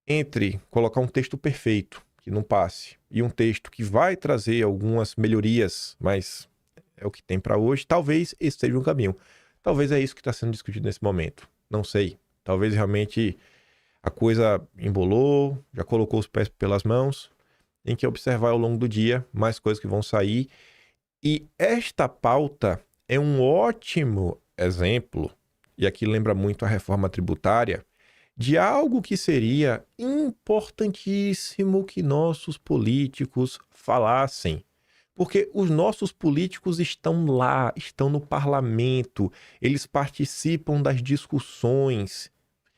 entre colocar um texto perfeito, que não passe, e um texto que vai trazer algumas melhorias, mas é o que tem para hoje, talvez esse seja um caminho. Talvez é isso que está sendo discutido nesse momento. Não sei. Talvez realmente a coisa embolou, já colocou os pés pelas mãos. Tem que observar ao longo do dia mais coisas que vão sair. E esta pauta é um ótimo exemplo, e aqui lembra muito a reforma tributária, de algo que seria importantíssimo que nossos políticos falassem. Porque os nossos políticos estão lá, estão no parlamento, eles participam das discussões.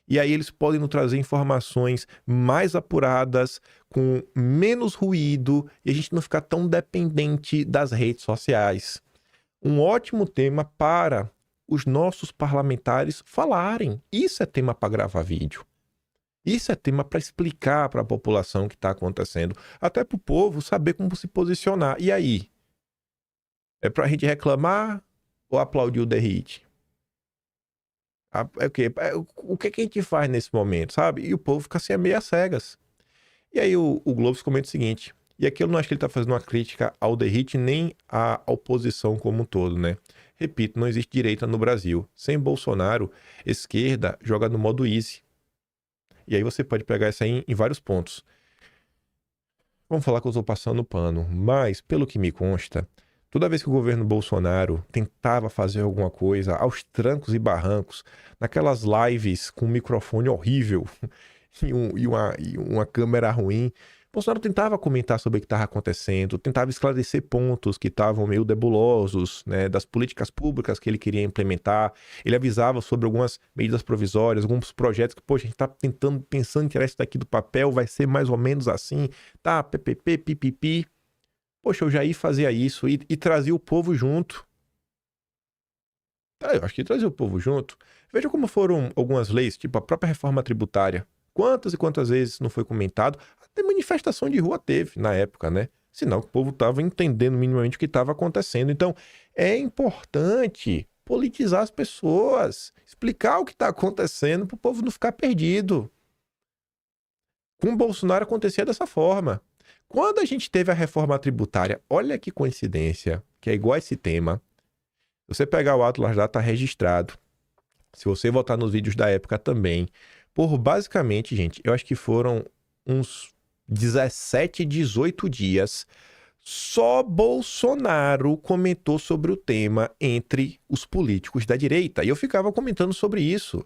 E aí eles podem nos trazer informações mais apuradas, com menos ruído, e a gente não ficar tão dependente das redes sociais. Um ótimo tema para os nossos parlamentares falarem. Isso é tema para gravar vídeo. Isso é tema para explicar para a população o que está acontecendo. Até para o povo saber como se posicionar. E aí? É para a gente reclamar ou aplaudir o derrite? O que a gente faz nesse momento, sabe? E o povo fica assim, meio às cegas. E aí o Globo comenta o seguinte, e aqui eu não acho que ele está fazendo uma crítica ao derrite nem à oposição como um todo, né? Repito, não existe direita no Brasil. Sem Bolsonaro, esquerda joga no modo easy. E aí você pode pegar isso aí em vários pontos. Vamos falar que eu estou passando pano, mas pelo que me consta, toda vez que o governo Bolsonaro tentava fazer alguma coisa aos trancos e barrancos, naquelas lives com um microfone horrível e uma câmera ruim, Bolsonaro tentava comentar sobre o que estava acontecendo, tentava esclarecer pontos que estavam meio nebulosos, né, das políticas públicas que ele queria implementar. Ele avisava sobre algumas medidas provisórias, alguns projetos que, poxa, a gente está pensando em tirar isso daqui do papel, vai ser mais ou menos assim, tá, PPP, pipipi. Poxa, o Jair fazia isso e trazia o povo junto. Eu acho que trazia o povo junto. Veja como foram algumas leis, tipo a própria reforma tributária. Quantas e quantas vezes não foi comentado? Até manifestação de rua teve na época, né? Sinal que o povo estava entendendo minimamente o que estava acontecendo. Então, é importante politizar as pessoas, explicar o que está acontecendo para o povo não ficar perdido. Com o Bolsonaro acontecia dessa forma. Quando a gente teve a reforma tributária, olha que coincidência, que é igual a esse tema. Se você pegar o ato lá, já está registrado. Se você voltar nos vídeos da época também. Por basicamente, gente, eu acho que foram uns 17, 18 dias, só Bolsonaro comentou sobre o tema entre os políticos da direita. E eu ficava comentando sobre isso.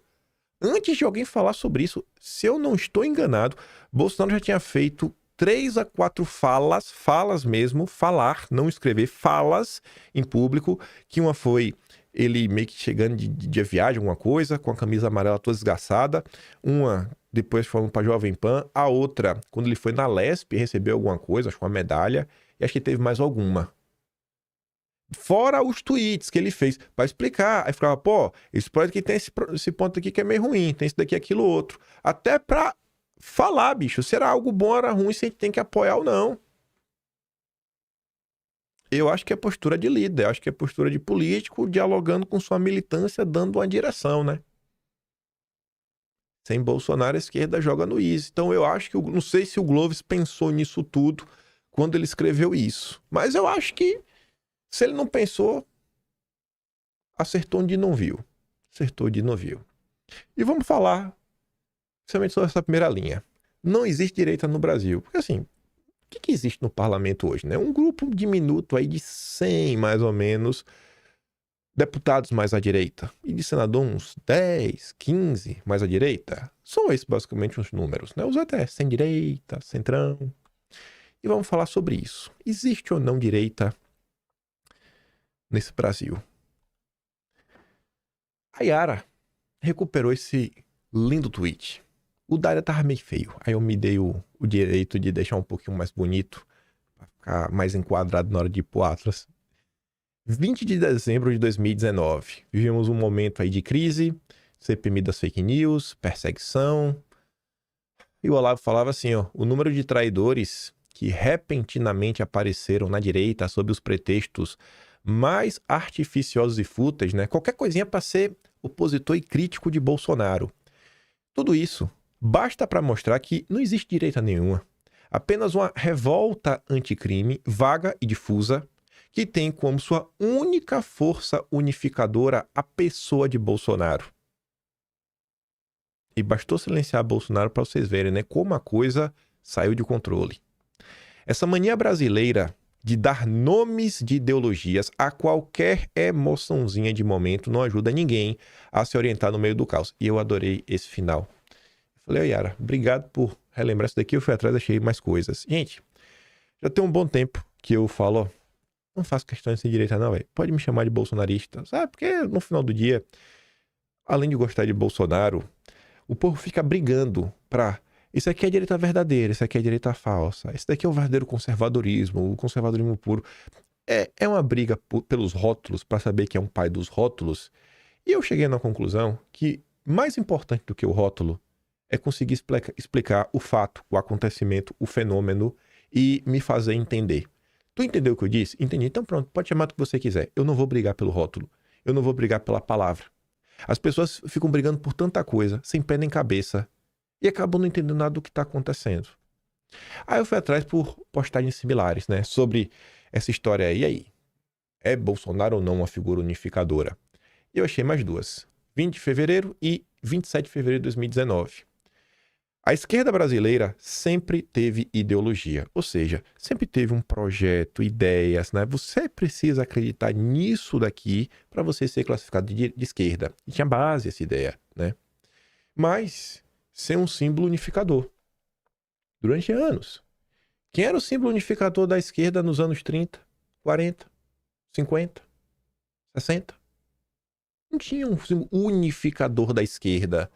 Antes de alguém falar sobre isso, se eu não estou enganado, Bolsonaro já tinha feito 3 a 4 falas mesmo, falar, não escrever, falas em público, que uma foi ele meio que chegando de viagem, alguma coisa, com a camisa amarela toda esgaçada, uma depois falando para Jovem Pan, a outra, quando ele foi na Lesp, recebeu alguma coisa, acho que uma medalha, e acho que teve mais alguma. Fora os tweets que ele fez para explicar, aí ficava, pô, esse projeto aqui tem esse ponto aqui que é meio ruim, tem esse daqui, aquilo, outro. Até para falar, bicho, se era algo bom ou era ruim, se a gente tem que apoiar ou não. Eu acho que é postura de líder, acho que é postura de político, dialogando com sua militância, dando uma direção, né? Sem Bolsonaro, a esquerda joga no easy. Então eu acho que, não sei se o Gloves pensou nisso tudo quando ele escreveu isso. Mas eu acho que, se ele não pensou, acertou onde não viu. Acertou onde não viu. E vamos falar, principalmente sobre essa primeira linha. Não existe direita no Brasil. Porque assim, o que existe no parlamento hoje, né? Um grupo diminuto aí de 100, mais ou menos, deputados mais à direita. E de senador uns 10, 15 mais à direita. São esses basicamente os números, né? Os até sem direita, centrão. E vamos falar sobre isso. Existe ou não direita nesse Brasil? A Yara recuperou esse lindo tweet. O Dária tava meio feio. Aí eu me dei o direito de deixar um pouquinho mais bonito, pra ficar mais enquadrado na hora de ir pro Atlas. 20 de dezembro de 2019. Vivemos um momento aí de crise, CPMI das fake news, perseguição. E o Olavo falava assim, ó, o número de traidores que repentinamente apareceram na direita sob os pretextos mais artificiosos e fúteis, né? Qualquer coisinha para ser opositor e crítico de Bolsonaro. Tudo isso basta para mostrar que não existe direita nenhuma. Apenas uma revolta anticrime, vaga e difusa, que tem como sua única força unificadora a pessoa de Bolsonaro. E bastou silenciar Bolsonaro para vocês verem, né, como a coisa saiu de controle. Essa mania brasileira de dar nomes de ideologias a qualquer emoçãozinha de momento não ajuda ninguém a se orientar no meio do caos. E eu adorei esse final. Falei, Yara, obrigado por relembrar isso daqui. Eu fui atrás, achei mais coisas. Gente, já tem um bom tempo que eu falo, ó, não faço questão de ser direita não, velho. Pode me chamar de bolsonarista, sabe? Porque no final do dia, além de gostar de Bolsonaro, o povo fica brigando pra... Isso aqui é a direita verdadeira, isso aqui é a direita falsa. Esse daqui é o verdadeiro conservadorismo, o conservadorismo puro. É uma briga pelos rótulos, para saber que é um pai dos rótulos. E eu cheguei na conclusão que mais importante do que o rótulo é conseguir explicar o fato, o acontecimento, o fenômeno e me fazer entender. Tu entendeu o que eu disse? Entendi. Então pronto, pode chamar do que você quiser. Eu não vou brigar pelo rótulo. Eu não vou brigar pela palavra. As pessoas ficam brigando por tanta coisa, sem pé nem cabeça, e acabam não entendendo nada do que está acontecendo. Aí eu fui atrás por postagens similares, né? Sobre essa história aí. E aí? É Bolsonaro ou não uma figura unificadora? E eu achei mais duas. 20 de fevereiro e 27 de fevereiro de 2019. A esquerda brasileira sempre teve ideologia, ou seja, sempre teve um projeto, ideias, né? Você precisa acreditar nisso daqui para você ser classificado de esquerda. E tinha base essa ideia, né? Mas ser um símbolo unificador. Durante anos. Quem era o símbolo unificador da esquerda nos anos 30, 40, 50, 60? Não tinha um símbolo unificador da esquerda.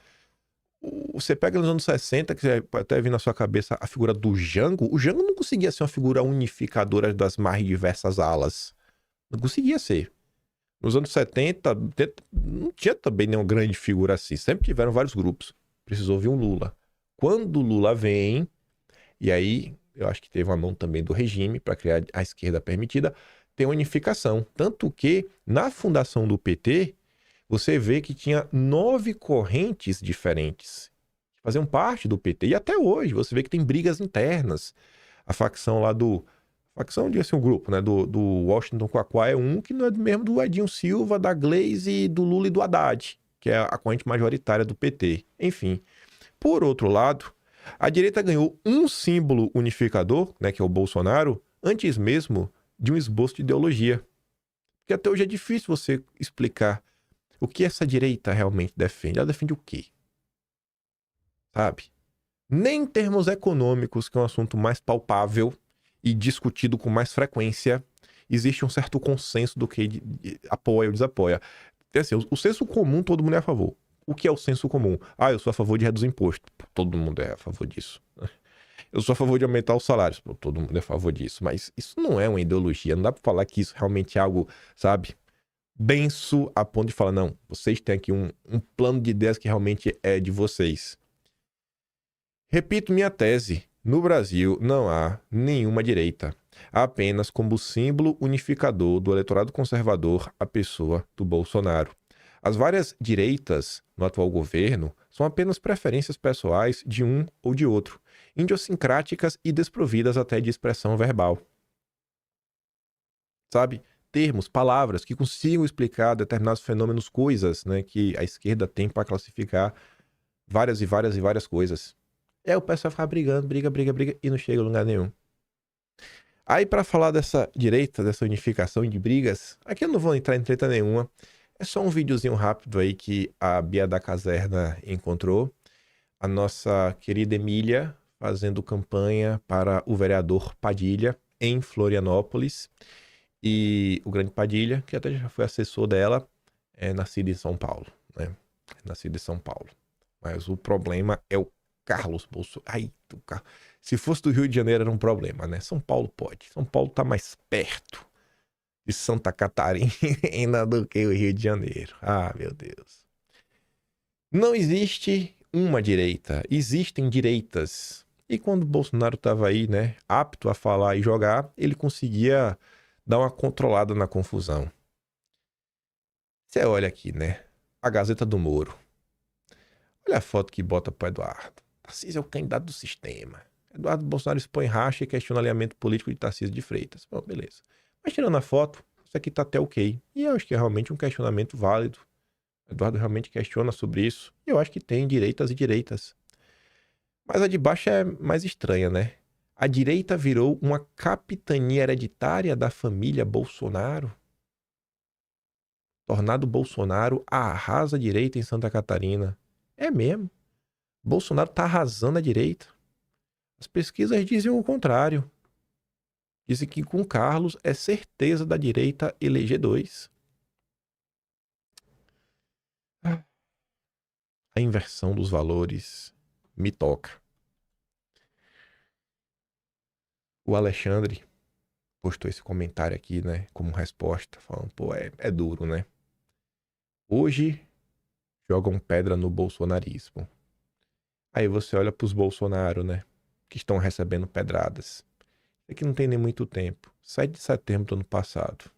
Você pega nos anos 60, que você até vir na sua cabeça a figura do Jango. O Jango não conseguia ser uma figura unificadora das mais diversas alas. Não conseguia ser. Nos anos 70, não tinha também nenhuma grande figura assim. Sempre tiveram vários grupos. Precisou vir um Lula. Quando o Lula vem, e aí eu acho que teve uma mão também do regime para criar a esquerda permitida, tem unificação. Tanto que, na fundação do PT, você vê que tinha 9 correntes diferentes que faziam parte do PT. E até hoje, você vê que tem brigas internas. A facção lá do... Facção, diga assim, o grupo, né? Do Washington Quaquá é um que não é mesmo do Edinho Silva, da Gleisi, do Lula e do Haddad, que é a corrente majoritária do PT. Enfim. Por outro lado, a direita ganhou um símbolo unificador, né, que é o Bolsonaro, antes mesmo de um esboço de ideologia. Porque até hoje é difícil você explicar o que essa direita realmente defende. Ela defende o quê? Sabe? Nem em termos econômicos, que é um assunto mais palpável e discutido com mais frequência, existe um certo consenso do que apoia ou desapoia. Assim, o senso comum, todo mundo é a favor. O que é o senso comum? Ah, eu sou a favor de reduzir imposto. Todo mundo é a favor disso. Eu sou a favor de aumentar os salários. Todo mundo é a favor disso. Mas isso não é uma ideologia. Não dá pra falar que isso realmente é algo, sabe, denso a ponto de falar, não, vocês têm aqui um plano de ideias que realmente é de vocês. Repito minha tese. No Brasil não há nenhuma direita. Há apenas como símbolo unificador do eleitorado conservador a pessoa do Bolsonaro. As várias direitas no atual governo são apenas preferências pessoais de um ou de outro, idiosincráticas e desprovidas até de expressão verbal. Sabe? Termos, palavras que consigam explicar determinados fenômenos, coisas, né, que a esquerda tem para classificar várias e várias e várias coisas. O pessoal fica brigando, briga, e não chega a lugar nenhum. Aí, para falar dessa direita, dessa unificação de brigas, aqui eu não vou entrar em treta nenhuma. É só um videozinho rápido aí que a Bia da Caserna encontrou. A nossa querida Emília fazendo campanha para o vereador Padilha em Florianópolis. E o grande Padilha, que até já foi assessor dela, é nascido em São Paulo, né? Nascido em São Paulo. Mas o problema é o Carlos Bolsonaro. Se fosse do Rio de Janeiro era um problema, né? São Paulo pode. São Paulo tá mais perto de Santa Catarina do que o Rio de Janeiro. Ah, meu Deus. Não existe uma direita. Existem direitas. E quando o Bolsonaro estava aí, né, apto a falar e jogar, ele conseguia dar uma controlada na confusão. Você olha aqui, né? a Gazeta do Moro. Olha a foto que bota pro Eduardo. Tarcísio é o candidato do sistema. Eduardo Bolsonaro expõe racha e questiona o alinhamento político de Tarcísio de Freitas. Bom, beleza. Mas tirando a foto, isso aqui tá até ok. E eu acho que é realmente um questionamento válido. Eduardo realmente questiona sobre isso. E eu acho que tem direitas e direitas. Mas a de baixo é mais estranha, né? A direita virou uma capitania hereditária da família Bolsonaro. Tornado Bolsonaro arrasa a direita em Santa Catarina. É mesmo. Bolsonaro tá arrasando a direita. As pesquisas dizem o contrário. Dizem que com Carlos é certeza da direita eleger 2. A inversão dos valores me toca. O Alexandre postou esse comentário aqui, né, como resposta, falando, pô, é duro, né? Hoje jogam pedra no bolsonarismo. Aí você olha pros Bolsonaro, né, que estão recebendo pedradas. É que não tem nem muito tempo. 7 de setembro do ano passado.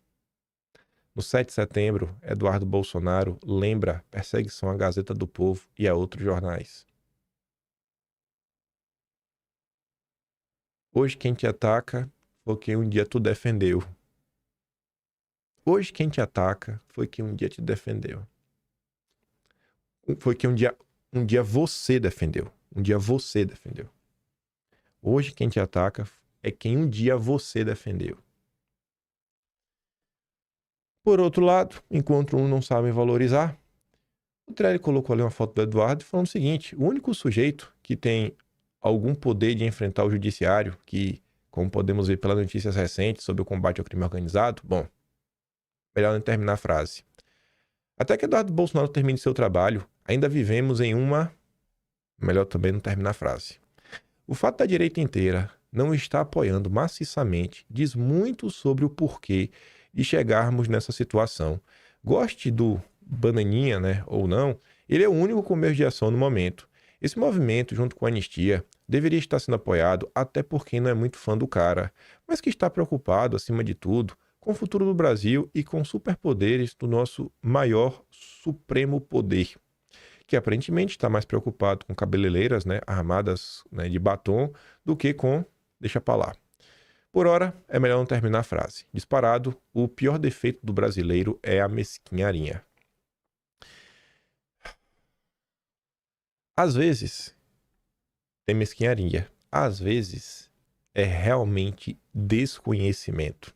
No 7 de setembro, Eduardo Bolsonaro lembra perseguição à Gazeta do Povo e a outros jornais. Hoje quem te ataca foi quem um dia tu defendeu. Hoje quem te ataca foi quem um dia te defendeu. Foi quem um dia você defendeu. Um dia você defendeu. Hoje quem te ataca é quem um dia você defendeu. Por outro lado, enquanto uns não sabem valorizar, o Trelli colocou ali uma foto do Eduardo falando o seguinte: o único sujeito que tem algum poder de enfrentar o judiciário, que, como podemos ver pelas notícias recentes sobre o combate ao crime organizado, bom, melhor não terminar a frase. Até que Eduardo Bolsonaro termine seu trabalho, ainda vivemos em uma... Melhor também não terminar a frase. O fato da direita inteira não estar apoiando maciçamente diz muito sobre o porquê de chegarmos nessa situação. Goste do Bananinha, né, ou não, ele é o único com meio de ação no momento. Esse movimento, junto com a anistia, deveria estar sendo apoiado até por quem não é muito fã do cara, mas que está preocupado, acima de tudo, com o futuro do Brasil e com superpoderes do nosso maior supremo poder, que aparentemente está mais preocupado com cabeleleiras, né, armadas, né, de batom, do que com... deixa pra lá. Por ora, é melhor não terminar a frase. Disparado, o pior defeito do brasileiro é a mesquinharia. Às vezes, tem mesquinharia. Às vezes, é realmente desconhecimento.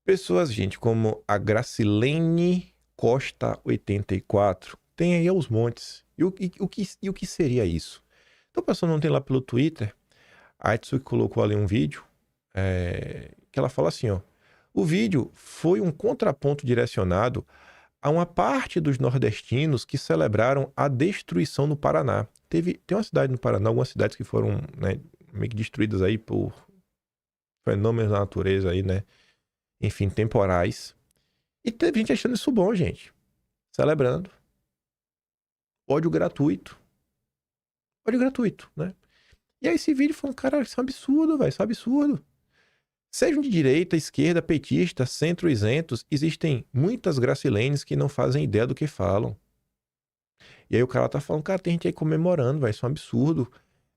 Pessoas, gente, como a Gracilene Costa 84, tem aí aos montes. E o que seria isso? Então, a pessoa não tem lá pelo Twitter, a Atsuki colocou ali um vídeo, que ela fala assim, ó: o vídeo foi um contraponto direcionado a uma parte dos nordestinos que celebraram a destruição no Paraná. Tem uma cidade no Paraná, algumas cidades que foram, né, meio que destruídas aí por fenômenos da natureza aí, né? Enfim, temporais. E teve gente achando isso bom, gente. Celebrando. Ódio gratuito. Ódio gratuito, né? E aí esse vídeo falou, cara, isso é um absurdo, velho, isso é um absurdo. Sejam de direita, esquerda, petista, centro, isentos, existem muitas gracilenes que não fazem ideia do que falam. E aí o cara tá falando, cara, tem gente aí comemorando, velho, isso é um absurdo.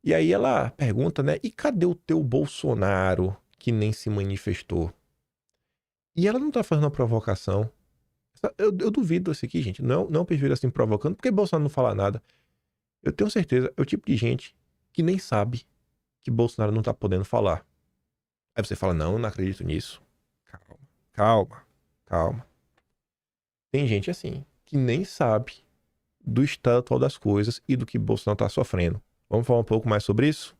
E aí ela pergunta, né, e cadê o teu Bolsonaro que nem se manifestou? E ela não tá fazendo uma provocação. Eu duvido isso aqui, gente. Não perfil assim provocando, porque Bolsonaro não fala nada. Eu tenho certeza, é o tipo de gente que nem sabe que Bolsonaro não tá podendo falar. Aí você fala, não acredito nisso. Calma. Tem gente assim, que nem sabe do estado atual das coisas e do que Bolsonaro tá sofrendo. Vamos falar um pouco mais sobre isso?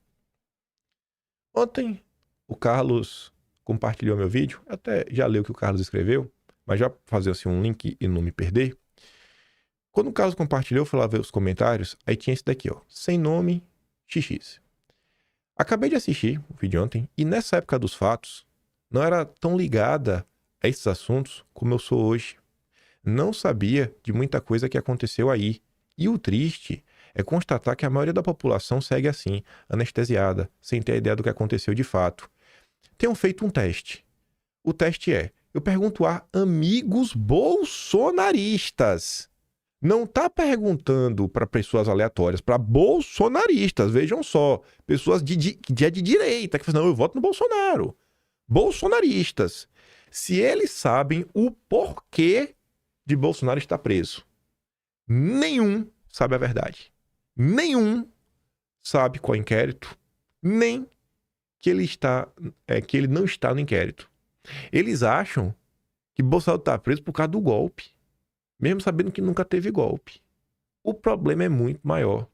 Ontem, o Carlos compartilhou meu vídeo. Até já li o que o Carlos escreveu, mas já fazer assim um link e não me perder. Quando o Carlos compartilhou, eu fui lá ver os comentários, aí tinha esse daqui, ó, sem nome, XX. Acabei de assistir o vídeo ontem, e nessa época dos fatos, não era tão ligada a esses assuntos como eu sou hoje. Não sabia de muita coisa que aconteceu aí. E o triste é constatar que a maioria da população segue assim, anestesiada, sem ter a ideia do que aconteceu de fato. Tenham feito um teste. O teste é, eu pergunto a amigos bolsonaristas, Não tá perguntando para pessoas aleatórias, para bolsonaristas, vejam só, pessoas de direita, que falam, não, eu voto no Bolsonaro. Bolsonaristas. Se eles sabem o porquê de Bolsonaro estar preso. Nenhum sabe a verdade. Nenhum sabe qual é o inquérito, nem que ele não está no inquérito. Eles acham que Bolsonaro está preso por causa do golpe, mesmo sabendo que nunca teve golpe. O problema é muito maior.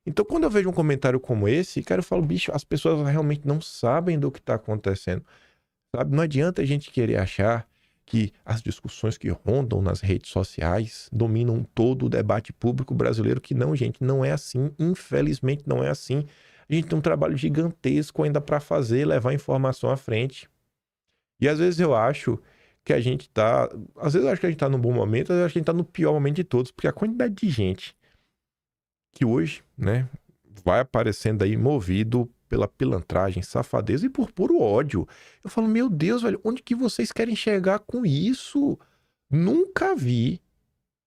Então, quando eu vejo um comentário como esse, cara, eu falo, bicho, as pessoas realmente não sabem do que está acontecendo. Sabe? Não adianta a gente querer achar que as discussões que rondam nas redes sociais dominam todo o debate público brasileiro, que não, gente, não é assim. Infelizmente, não é assim. A gente tem um trabalho gigantesco ainda para fazer, levar informação à frente. E às vezes eu acho que a gente tá... Às vezes eu acho que a gente tá num bom momento, às vezes eu acho que a gente tá no pior momento de todos, porque a quantidade de gente que hoje, né, vai aparecendo aí movido pela pilantragem, safadeza e por puro ódio. Eu falo, meu Deus, velho, onde que vocês querem chegar com isso? Nunca vi,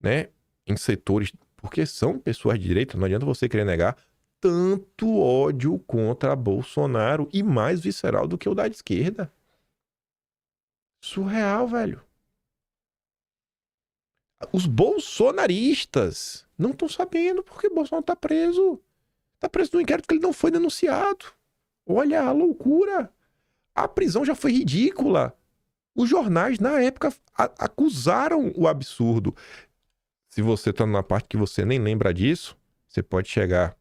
né, em setores, porque são pessoas de direita, não adianta você querer negar, tanto ódio contra Bolsonaro e mais visceral do que o da esquerda. Surreal, velho. Os bolsonaristas não estão sabendo porque Bolsonaro tá preso. Tá preso no inquérito que ele não foi denunciado. Olha a loucura. A prisão já foi ridícula. Os jornais, na época, acusaram o absurdo. Se você tá numa parte que você nem lembra disso, você pode chegar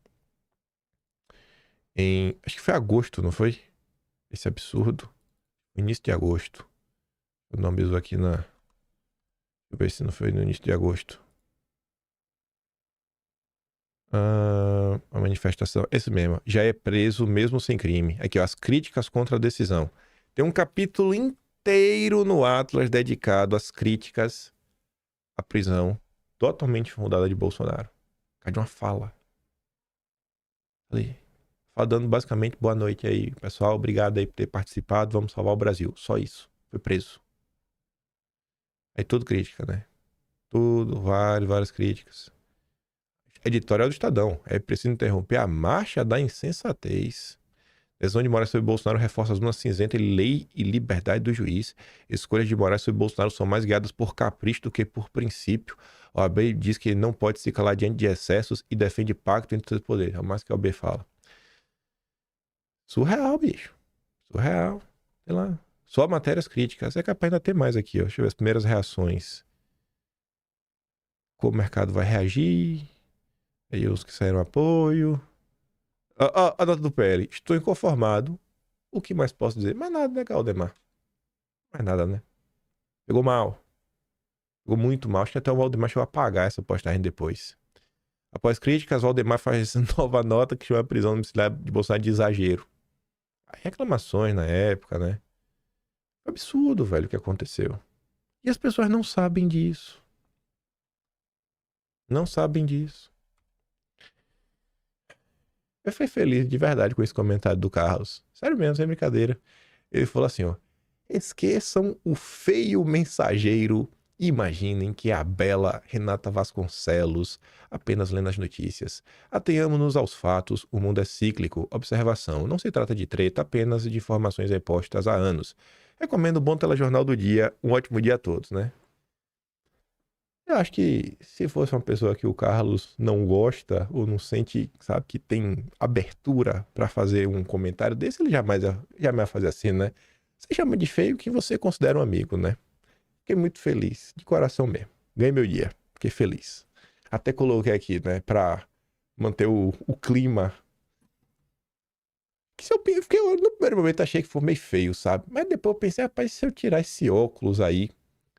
em... Acho que foi agosto, não foi? Esse absurdo. Início de agosto. O nome mesmo aqui na... Deixa eu ver se não foi no início de agosto. A manifestação, esse mesmo, já é preso mesmo sem crime. Aqui, ó, as críticas contra a decisão. Tem um capítulo inteiro no Atlas dedicado às críticas à prisão totalmente fundada de Bolsonaro. Cadê uma fala? Ali. Dando basicamente boa noite aí, pessoal. Obrigado aí por ter participado. Vamos salvar o Brasil. Só isso. Foi preso. Aí tudo crítica, né? Tudo, várias críticas. Editorial do Estadão. É preciso interromper a marcha da insensatez. Decisão de Moraes sobre Bolsonaro reforça a zona cinzenta e lei e liberdade do juiz. Escolhas de Moraes sobre Bolsonaro são mais guiadas por capricho do que por princípio. O AB diz que não pode se calar diante de excessos e defende pacto entre os poderes. É o mais que o AB fala. Surreal, bicho. Surreal. Sei lá. Só matérias críticas. É capaz de ainda ter mais aqui, ó. Deixa eu ver as primeiras reações. Como o mercado vai reagir. Aí os que saíram apoio. A nota do PL. Estou inconformado. O que mais posso dizer? Mais nada, né, Galdemar? Mais nada, né? Pegou mal. Pegou muito mal. Acho que até o Valdemar chegou a apagar essa postagem depois. Após críticas, Valdemar faz nova nota que chama a prisão domiciliar de Bolsonaro de exagero. Aí reclamações na época, né? Absurdo, velho, o que aconteceu. E as pessoas não sabem disso. Não sabem disso. Eu fui feliz de verdade com esse comentário do Carlos. Sério mesmo, sem brincadeira. Ele falou assim, ó. Esqueçam o feio mensageiro. Imaginem que é a bela Renata Vasconcelos apenas lendo as notícias. Atenhamos-nos aos fatos. O mundo é cíclico. Observação. Não se trata de treta, apenas de informações repostas há anos. Recomendo o bom telejornal do dia. Um ótimo dia a todos, né? Eu acho que se fosse uma pessoa que o Carlos não gosta ou não sente, sabe, que tem abertura pra fazer um comentário desse, ele jamais ia fazer assim, né? Você chama de feio quem você considera um amigo, né? Fiquei muito feliz, de coração mesmo. Ganhei meu dia, fiquei feliz. Até coloquei aqui, né, pra manter o clima. Que se eu no primeiro momento achei que foi meio feio, sabe? Mas depois eu pensei, rapaz, se eu tirar esse óculos aí,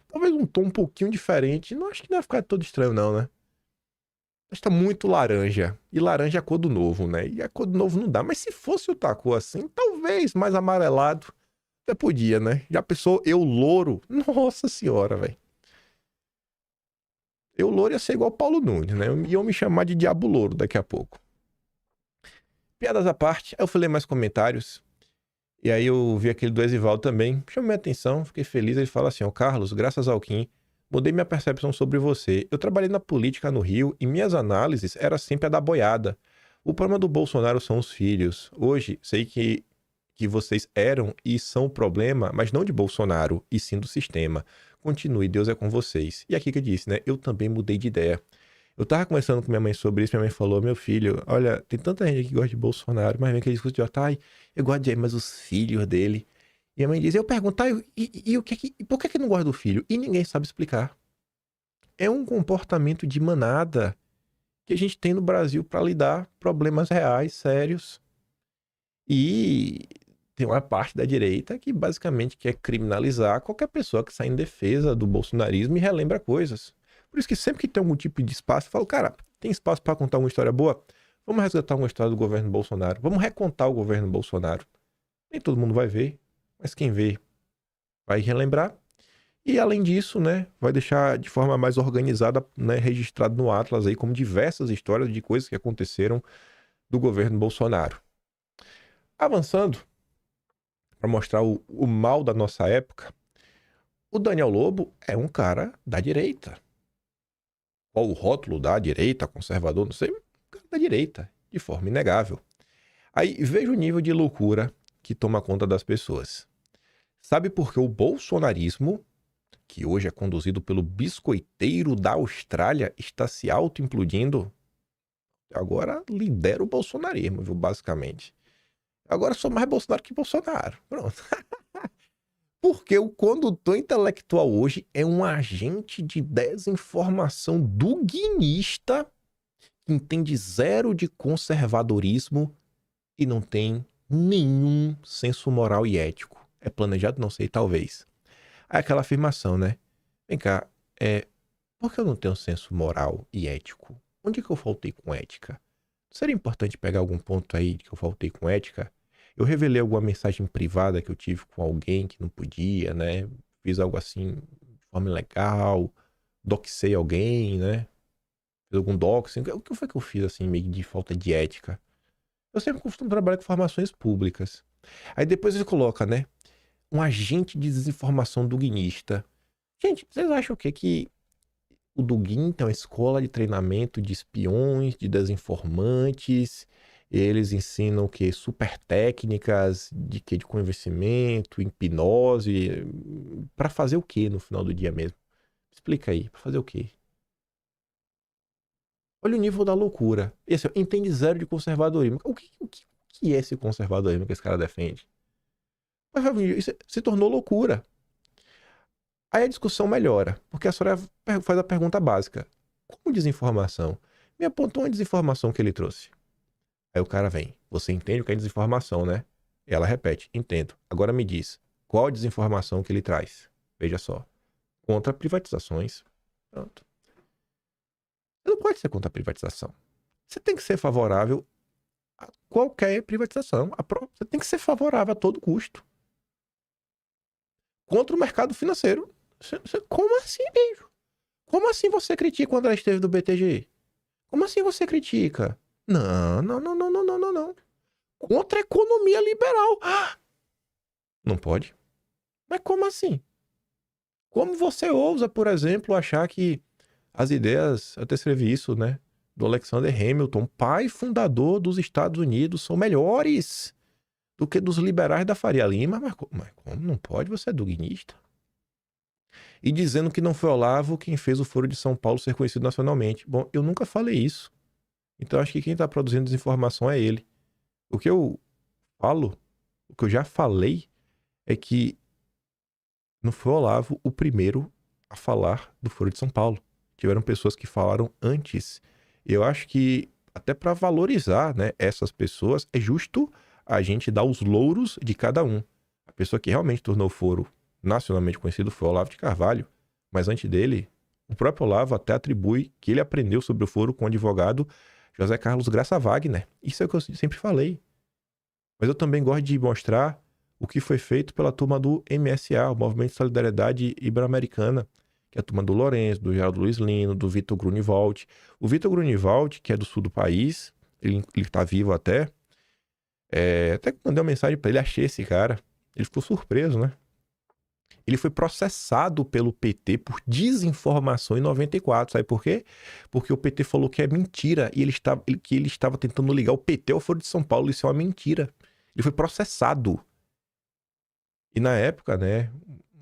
talvez um tom um pouquinho diferente. Não acho que não vai ficar todo estranho, não, né? Acho que tá muito laranja. E laranja é a cor do novo, né? E a cor do novo não dá. Mas se fosse outra cor assim, talvez mais amarelado. Até podia, né? Já pensou eu louro? Nossa senhora, velho. Eu louro ia ser igual Paulo Nunes, né? Iam me chamar de Diabo Louro daqui a pouco. Piadas à parte. Aí eu falei mais comentários. E aí eu vi aquele do Exivaldo também, chamou minha atenção, fiquei feliz. Ele fala assim, ó, Carlos, graças ao Kim, Mudei minha percepção sobre você. Eu trabalhei na política no Rio e minhas análises eram sempre a da boiada. O problema do Bolsonaro são os filhos. Hoje, sei que vocês eram e são o problema, mas não de Bolsonaro, e sim do sistema. Continue, Deus é com vocês. E aqui que eu disse, né? Eu também mudei de ideia. Eu tava conversando com minha mãe sobre isso, minha mãe falou, meu filho, olha, tem tanta gente que gosta de Bolsonaro, mas vem aquele discurso de ai, eu gosto de ele, mas os filhos dele. E a mãe diz, eu pergunto, por que não gosta do filho? E ninguém sabe explicar. É um comportamento de manada que a gente tem no Brasil para lidar problemas reais, sérios. E tem uma parte da direita que basicamente quer criminalizar qualquer pessoa que sai em defesa do bolsonarismo e relembra coisas. Por isso que sempre que tem algum tipo de espaço, eu falo, cara, tem espaço para contar uma história boa? Vamos resgatar uma história do governo Bolsonaro. Vamos recontar o governo Bolsonaro. Nem todo mundo vai ver, mas quem vê vai relembrar. E além disso, né, vai deixar de forma mais organizada, né, registrado no Atlas aí como diversas histórias de coisas que aconteceram do governo Bolsonaro. Avançando, para mostrar o mal da nossa época, o Daniel Lobo é um cara da direita. Qual o rótulo da direita, conservador, não sei, um cara da direita, de forma inegável. Aí veja o nível de loucura que toma conta das pessoas. Sabe por que o bolsonarismo, que hoje é conduzido pelo biscoiteiro da Austrália, está se auto-implodindo? Agora lidera o bolsonarismo, viu, basicamente. Agora sou mais Bolsonaro que Bolsonaro. Pronto. Porque o condutor intelectual hoje é um agente de desinformação duguinista que entende zero de conservadorismo e não tem nenhum senso moral e ético. É planejado? Não sei, talvez. Aí aquela afirmação, né? Vem cá, por que eu não tenho senso moral e ético? Onde que eu faltei com ética? Seria importante pegar algum ponto aí de que eu faltei com ética? Eu revelei alguma mensagem privada que eu tive com alguém que não podia, né? Fiz algo assim de forma ilegal, doxei alguém, né? Fiz algum doxing. O que foi que eu fiz assim, meio de falta de ética? Eu sempre costumo trabalhar com informações públicas. Aí depois ele coloca, né? Um agente de desinformação duguinista. Gente, vocês acham o quê? Que o Dugin tem uma escola de treinamento de espiões, de desinformantes. Eles ensinam o quê? Super técnicas de quê? De convencimento, hipnose. Pra fazer o quê no final do dia mesmo? Explica aí, pra fazer o quê? Olha o nível da loucura. Esse entende zero de conservadorismo. O que é esse conservadorismo que esse cara defende? Mas isso se tornou loucura. Aí a discussão melhora, porque a senhora faz a pergunta básica. Como desinformação? Me apontou uma desinformação que ele trouxe. Aí o cara vem. Você entende o que é desinformação, né? E ela repete. Entendo. Agora me diz. Qual a desinformação que ele traz? Veja só. Contra privatizações. Pronto. Você não pode ser contra a privatização. Você tem que ser favorável a qualquer privatização. Você tem que ser favorável a todo custo. Contra o mercado financeiro. Como assim, bicho? Como assim você critica quando ela esteve do BTG? Como assim você critica? Não. Contra a economia liberal. Não pode? Mas como assim? Como você ousa, por exemplo, achar que as ideias, eu até escrevi isso, né? Do Alexander Hamilton, pai fundador dos Estados Unidos, são melhores do que dos liberais da Faria Lima. Mas como não pode? Você é duguinista. E dizendo que não foi Olavo quem fez o Foro de São Paulo ser conhecido nacionalmente. Bom, eu nunca falei isso. Então acho que quem está produzindo desinformação é ele. O que eu falo, o que eu já falei, é que não foi Olavo o primeiro a falar do Foro de São Paulo. Tiveram pessoas que falaram antes. Eu acho que até para valorizar, né, essas pessoas, é justo a gente dar os louros de cada um. A pessoa que realmente tornou o Foro nacionalmente conhecido foi Olavo de Carvalho. Mas antes dele, o próprio Olavo até atribui que ele aprendeu sobre o Foro com o advogado José Carlos Graça Wagner. Isso é o que eu sempre falei. Mas eu também gosto de mostrar o que foi feito pela turma do MSA, o Movimento de Solidariedade Ibero-Americana, que é a turma do Lourenço, do Geraldo Luiz Lino, do Vitor Grunewald. O Vitor Grunewald, que é do sul do país, ele tá vivo até. Até que mandei uma mensagem pra ele, achei esse cara. Ele ficou surpreso, né? Ele foi processado pelo PT por desinformação em 94. Sabe por quê? Porque o PT falou que é mentira e que ele estava tentando ligar o PT ao Foro de São Paulo. Isso é uma mentira. Ele foi processado. E na época, né,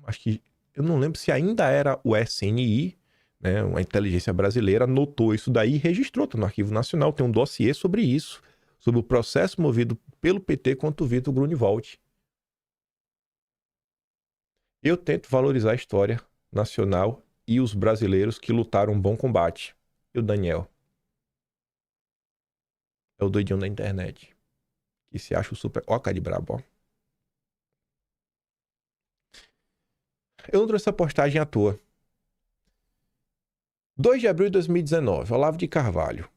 acho que, eu não lembro se ainda era o SNI, né, a inteligência brasileira, notou isso daí e registrou, tá no Arquivo Nacional, tem um dossiê sobre isso, sobre o processo movido pelo PT contra o Vitor Grunewald. Eu tento valorizar a história nacional e os brasileiros que lutaram um bom combate. E o Daniel? É o doidinho da internet. Que se acha o super... Ó, cara de brabo, ó. Eu não trouxe essa postagem à toa. 2 de abril de 2019, Olavo de Carvalho.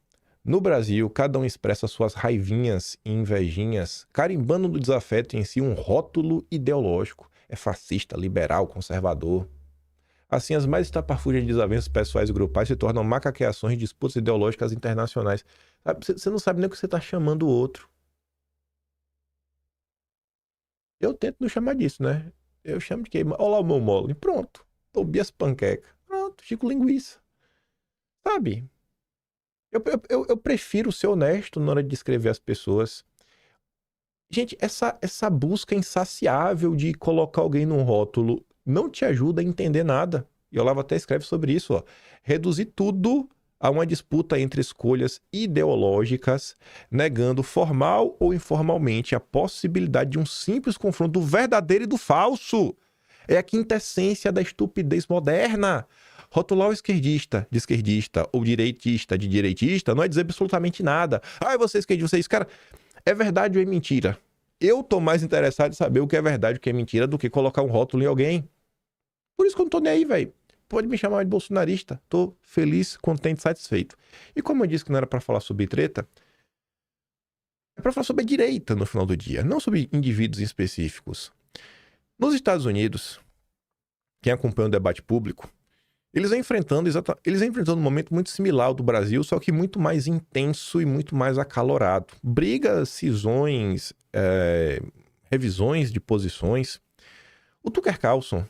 No Brasil, cada um expressa suas raivinhas e invejinhas, carimbando no desafeto em si um rótulo ideológico. É fascista, liberal, conservador. Assim, as mais estapafúrdias desavenças pessoais e grupais se tornam macaqueações de disputas ideológicas internacionais. Você não sabe nem o que você está chamando o outro. Eu tento não chamar disso, né? Eu chamo de quê? Olha lá o meu mole. Pronto. Tobias Panqueca. Pronto, Chico Linguiça. Sabe? Eu prefiro ser honesto na hora de descrever as pessoas. Gente, essa busca insaciável de colocar alguém num rótulo não te ajuda a entender nada. E o Olavo até escreve sobre isso, ó. Reduzir tudo a uma disputa entre escolhas ideológicas, negando formal ou informalmente a possibilidade de um simples confronto do verdadeiro e do falso. É a quintessência da estupidez moderna. Rotular o esquerdista de esquerdista ou direitista de direitista não é dizer absolutamente nada. Ah, você é esquerdista, você é isso. Cara, é verdade ou é mentira? Eu tô mais interessado em saber o que é verdade e o que é mentira do que colocar um rótulo em alguém. Por isso que eu não tô nem aí, velho. Pode me chamar de bolsonarista. Tô feliz, contente, satisfeito. E como eu disse que não era pra falar sobre treta, é pra falar sobre a direita no final do dia, não sobre indivíduos específicos. Nos Estados Unidos, quem acompanha o debate público, eles vêm enfrentando um momento muito similar ao do Brasil, só que muito mais intenso e muito mais acalorado. Brigas, cisões, revisões de posições. O Tucker Carlson,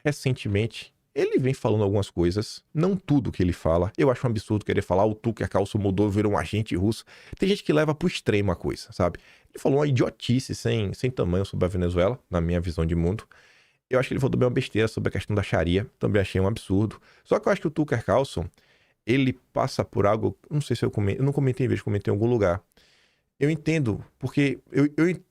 recentemente, ele vem falando algumas coisas, não tudo que ele fala. Eu acho um absurdo querer falar, o Tucker Carlson mudou, virou um agente russo. Tem gente que leva pro extremo a coisa, sabe? Ele falou uma idiotice sem tamanho sobre a Venezuela, na minha visão de mundo. Eu acho que ele falou também uma besteira sobre a questão da Sharia, também achei um absurdo. Só que eu acho que o Tucker Carlson, ele passa por algo, não sei se eu comentei, eu não comentei em vez de comentei em algum lugar. Eu entendo, porque,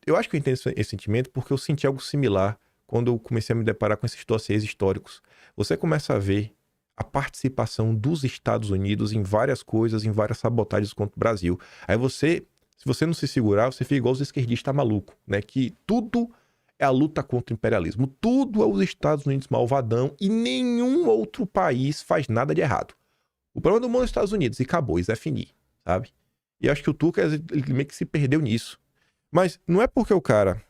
eu acho que eu entendo esse sentimento porque eu senti algo similar quando eu comecei a me deparar com esses dossiês históricos. Você começa a ver a participação dos Estados Unidos em várias coisas, em várias sabotagens contra o Brasil. Aí se você não se segurar, você fica igual os esquerdistas malucos, né? Que tudo é a luta contra o imperialismo. Tudo é os Estados Unidos malvadão e nenhum outro país faz nada de errado. O problema do mundo é os Estados Unidos e acabou, isso é finir, sabe? E eu acho que o Tucker ele meio que se perdeu nisso. Mas não é porque o cara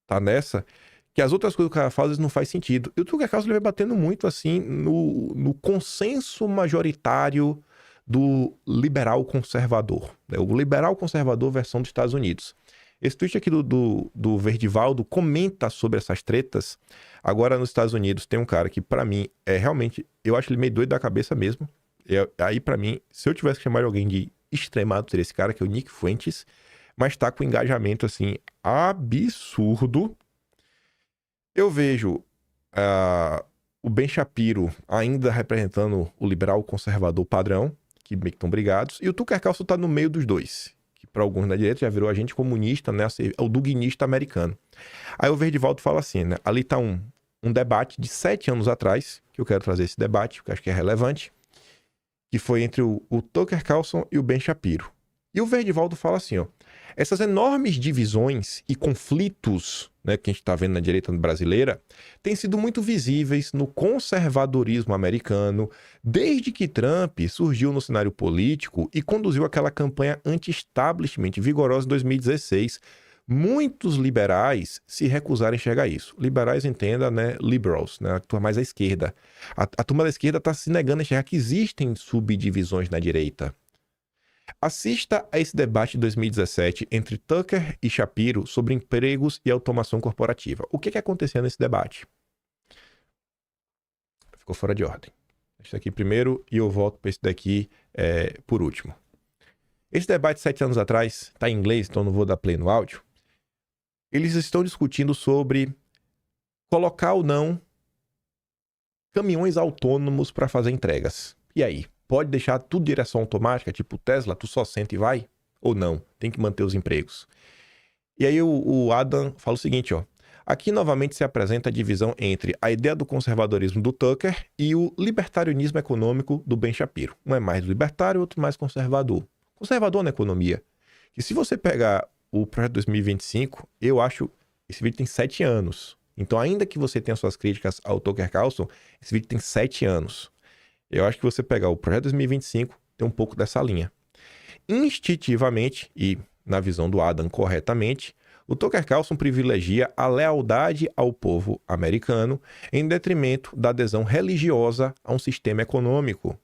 tá nessa que as outras coisas que o cara faz não faz sentido. E o Tucker Carlson ele vai batendo muito assim no consenso majoritário do liberal conservador, né? O liberal conservador versão dos Estados Unidos. Esse tweet aqui do Verdivaldo comenta sobre essas tretas. Agora, nos Estados Unidos, tem um cara que, pra mim, é realmente... Eu acho ele meio doido da cabeça mesmo. Aí, pra mim, se eu tivesse que chamar alguém de extremado, seria esse cara, que é o Nick Fuentes. Mas tá com um engajamento, assim, absurdo. Eu vejo o Ben Shapiro ainda representando o liberal conservador padrão, que meio que estão brigados. E o Tucker Carlson tá no meio dos dois. Que para alguns na direita já virou agente comunista, né? O duguinista americano. Aí o Verdivaldo fala assim, né? Ali tá um debate de 7 anos atrás, que eu quero trazer esse debate, porque acho que é relevante, que foi entre o Tucker Carlson e o Ben Shapiro. E o Verdivaldo fala assim, ó, essas enormes divisões e conflitos, né, que a gente está vendo na direita brasileira, têm sido muito visíveis no conservadorismo americano, desde que Trump surgiu no cenário político e conduziu aquela campanha anti-establishment vigorosa em 2016. Muitos liberais se recusaram a enxergar isso. Liberais, entenda, né, liberals, né, a turma mais à esquerda. A turma da esquerda está se negando a enxergar que existem subdivisões na direita. Assista a esse debate de 2017 entre Tucker e Shapiro sobre empregos e automação corporativa. O que aconteceu nesse debate? ficou fora de ordem. Esse daqui primeiro e eu volto para esse daqui por último. Esse debate 7 anos atrás, tá em inglês, então não vou dar play no áudio. Eles estão discutindo sobre colocar ou não caminhões autônomos para fazer entregas. E aí, pode deixar tudo direção automática, tipo Tesla, tu só senta e vai? Ou não? Tem que manter os empregos. E aí o Adam fala o seguinte, ó. Aqui novamente se apresenta a divisão entre a ideia do conservadorismo do Tucker e o libertarianismo econômico do Ben Shapiro. Um é mais libertário, outro mais conservador. Conservador na economia. Que se você pegar o projeto 2025, eu acho esse vídeo tem 7 anos. Então, ainda que você tenha suas críticas ao Tucker Carlson, esse vídeo tem 7 anos. Eu acho que você pegar o projeto 2025, tem um pouco dessa linha. Instintivamente, e na visão do Adam corretamente, o Tucker Carlson privilegia a lealdade ao povo americano em detrimento da adesão religiosa a um sistema econômico.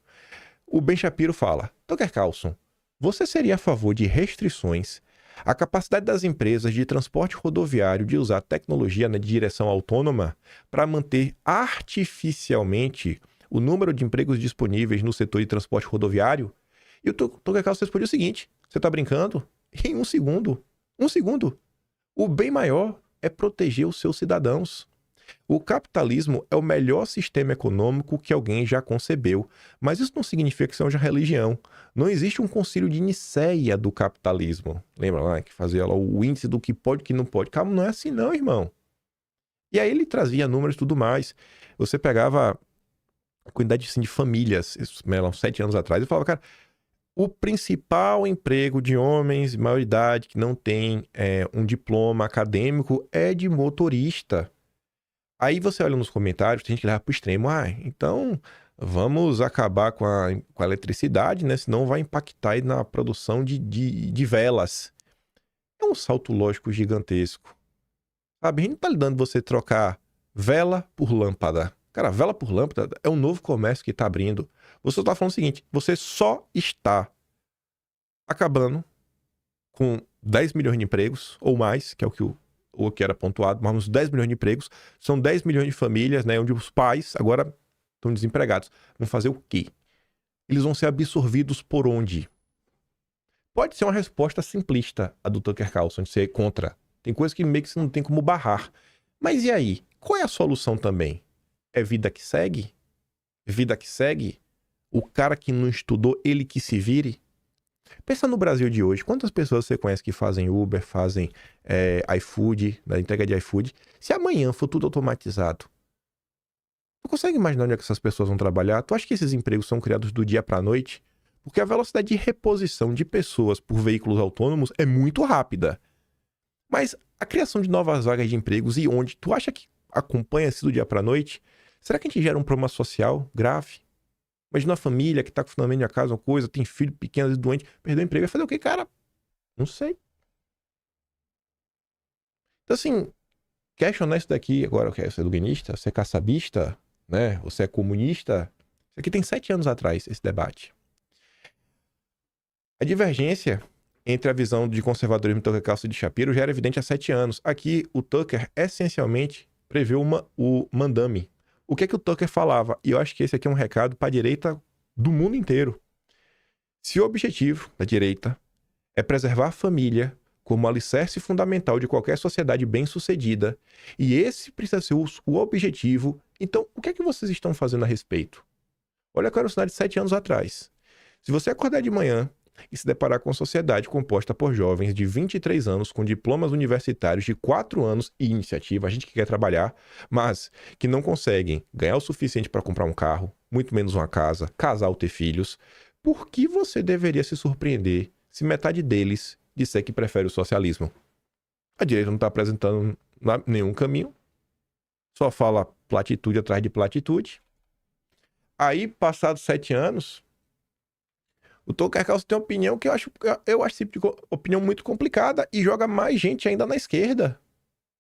O Ben Shapiro fala, Tucker Carlson, você seria a favor de restrições à capacidade das empresas de transporte rodoviário de usar tecnologia de direção autônoma para manter artificialmente o número de empregos disponíveis no setor de transporte rodoviário? E o Tucker Carlson respondeu o seguinte, você está brincando? Em 1 segundo. 1 segundo. O bem maior é proteger os seus cidadãos. O capitalismo é o melhor sistema econômico que alguém já concebeu, mas isso não significa que seja religião. Não existe um concílio de Nicéia do capitalismo. Lembra lá que fazia lá o índice do que pode e que não pode? Calma, não é assim não, irmão. E aí ele trazia números e tudo mais. Você pegava a quantidade assim, de famílias, lá, 7 anos atrás, e falava, cara, o principal emprego de homens de maioridade que não tem um diploma acadêmico é de motorista. Aí você olha nos comentários, tem gente que leva pro extremo. Então vamos acabar com a eletricidade, né? Senão vai impactar aí na produção de velas. É um salto lógico gigantesco. Sabe? A gente não tá lidando você trocar vela por lâmpada. Cara, vela por lâmpada é um novo comércio que tá abrindo. Você está falando o seguinte, você só está acabando com 10 milhões de empregos, ou mais, que é o que era pontuado, mas uns 10 milhões de empregos, são 10 milhões de famílias, né, onde os pais agora estão desempregados. Vão fazer o quê? Eles vão ser absorvidos por onde? Pode ser uma resposta simplista, a do Tucker Carlson, de ser contra. Tem coisas que meio que você não tem como barrar. Mas e aí? Qual é a solução também? É vida que segue? Vida que segue? O cara que não estudou, ele que se vire? Pensa no Brasil de hoje. Quantas pessoas você conhece que fazem Uber, fazem iFood, da entrega de iFood? Se amanhã for tudo automatizado, tu consegue imaginar onde é que essas pessoas vão trabalhar? Tu acha que esses empregos são criados do dia para a noite? Porque a velocidade de reposição de pessoas por veículos autônomos é muito rápida. Mas a criação de novas vagas de empregos e onde? Tu acha que acompanha-se do dia para a noite? Será que a gente gera um problema social grave? Imagina uma família que tá com finalmente a casa, uma coisa, tem filho pequeno, doente, perdeu o emprego, vai fazer o quê, cara? Não sei. Então, assim, questionar isso daqui, agora, você é iluminista, você é caçabista, né? Você é comunista? Isso aqui tem 7 anos atrás, esse debate. A divergência entre a visão de conservadorismo do Tucker Carlson e de Shapiro já era evidente há 7 anos. Aqui, o Tucker, essencialmente, prevê o mandame. O que é que o Tucker falava? E eu acho que esse aqui é um recado para a direita do mundo inteiro. Se o objetivo da direita é preservar a família como alicerce fundamental de qualquer sociedade bem-sucedida, e esse precisa ser o objetivo, então o que é que vocês estão fazendo a respeito? Olha qual era o cenário de 7 anos atrás. Se você acordar de manhã e se deparar com uma sociedade composta por jovens de 23 anos com diplomas universitários de 4 anos e iniciativa, a gente que quer trabalhar, mas que não conseguem ganhar o suficiente para comprar um carro, muito menos uma casa, casar ou ter filhos, por que você deveria se surpreender se metade deles disser que prefere o socialismo? A direita não está apresentando nenhum caminho, só fala platitude atrás de platitude. Aí, passados 7 anos, o Tucker Carlson tem uma opinião que eu acho esse tipo de opinião muito complicada e joga mais gente ainda na esquerda.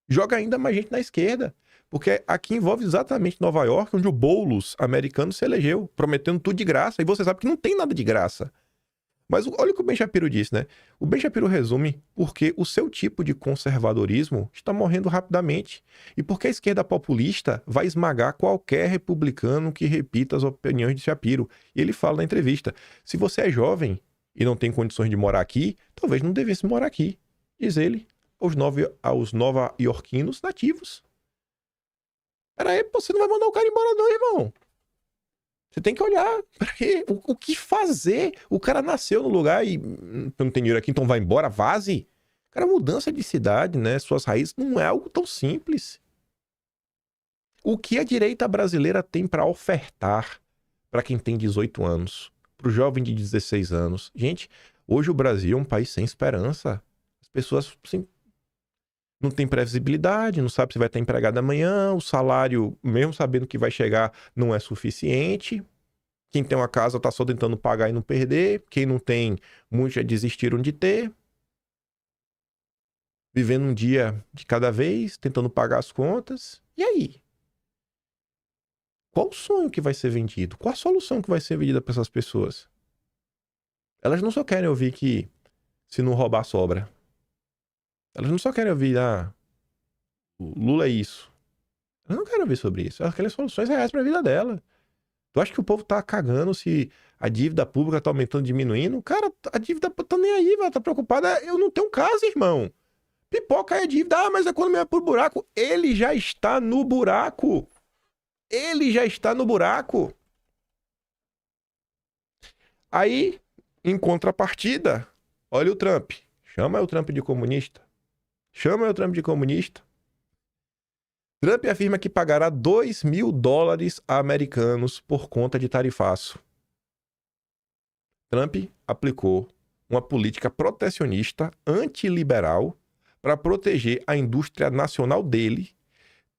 Joga ainda mais gente na esquerda. Porque aqui envolve exatamente Nova York, onde o Boulos americano se elegeu, prometendo tudo de graça. E você sabe que não tem nada de graça. Mas olha o que o Ben Shapiro disse, né? O Ben Shapiro resume porque o seu tipo de conservadorismo está morrendo rapidamente e porque a esquerda populista vai esmagar qualquer republicano que repita as opiniões de Shapiro. E ele fala na entrevista, se você é jovem e não tem condições de morar aqui, talvez não devesse morar aqui, diz ele aos nova-iorquinos nativos. Peraí, você não vai mandar o cara embora não, irmão. Você tem que olhar o que fazer. O cara nasceu no lugar e não tem dinheiro aqui, então vai embora, vaze. Cara, mudança de cidade, né? Suas raízes não é algo tão simples. O que a direita brasileira tem para ofertar para quem tem 18 anos, para o jovem de 16 anos? Gente, hoje o Brasil é um país sem esperança. As pessoas assim, não têm previsibilidade, não sabe se vai estar empregado amanhã, o salário, mesmo sabendo que vai chegar, não é suficiente. Quem tem uma casa está só tentando pagar e não perder. Quem não tem, muitos já desistiram de ter. Vivendo um dia de cada vez, tentando pagar as contas. E aí? Qual o sonho que vai ser vendido? Qual a solução que vai ser vendida para essas pessoas? Elas não só querem ouvir que se não roubar, sobra. Elas não só querem ouvir, o Lula é isso. Elas não querem ouvir sobre isso. Elas querem soluções reais para a vida dela. Tu acha que o povo tá cagando se a dívida pública tá aumentando, diminuindo? Cara, a dívida tá nem aí, velho. Tá preocupada. Eu não tenho casa, irmão. Pipoca é dívida. Ah, mas a economia é por buraco. Ele já está no buraco. Ele já está no buraco. Aí, em contrapartida, olha o Trump. Chama o Trump de comunista. Chama o Trump de comunista. Trump afirma que pagará $2.000 americanos por conta de tarifaço. Trump aplicou uma política protecionista antiliberal para proteger a indústria nacional dele.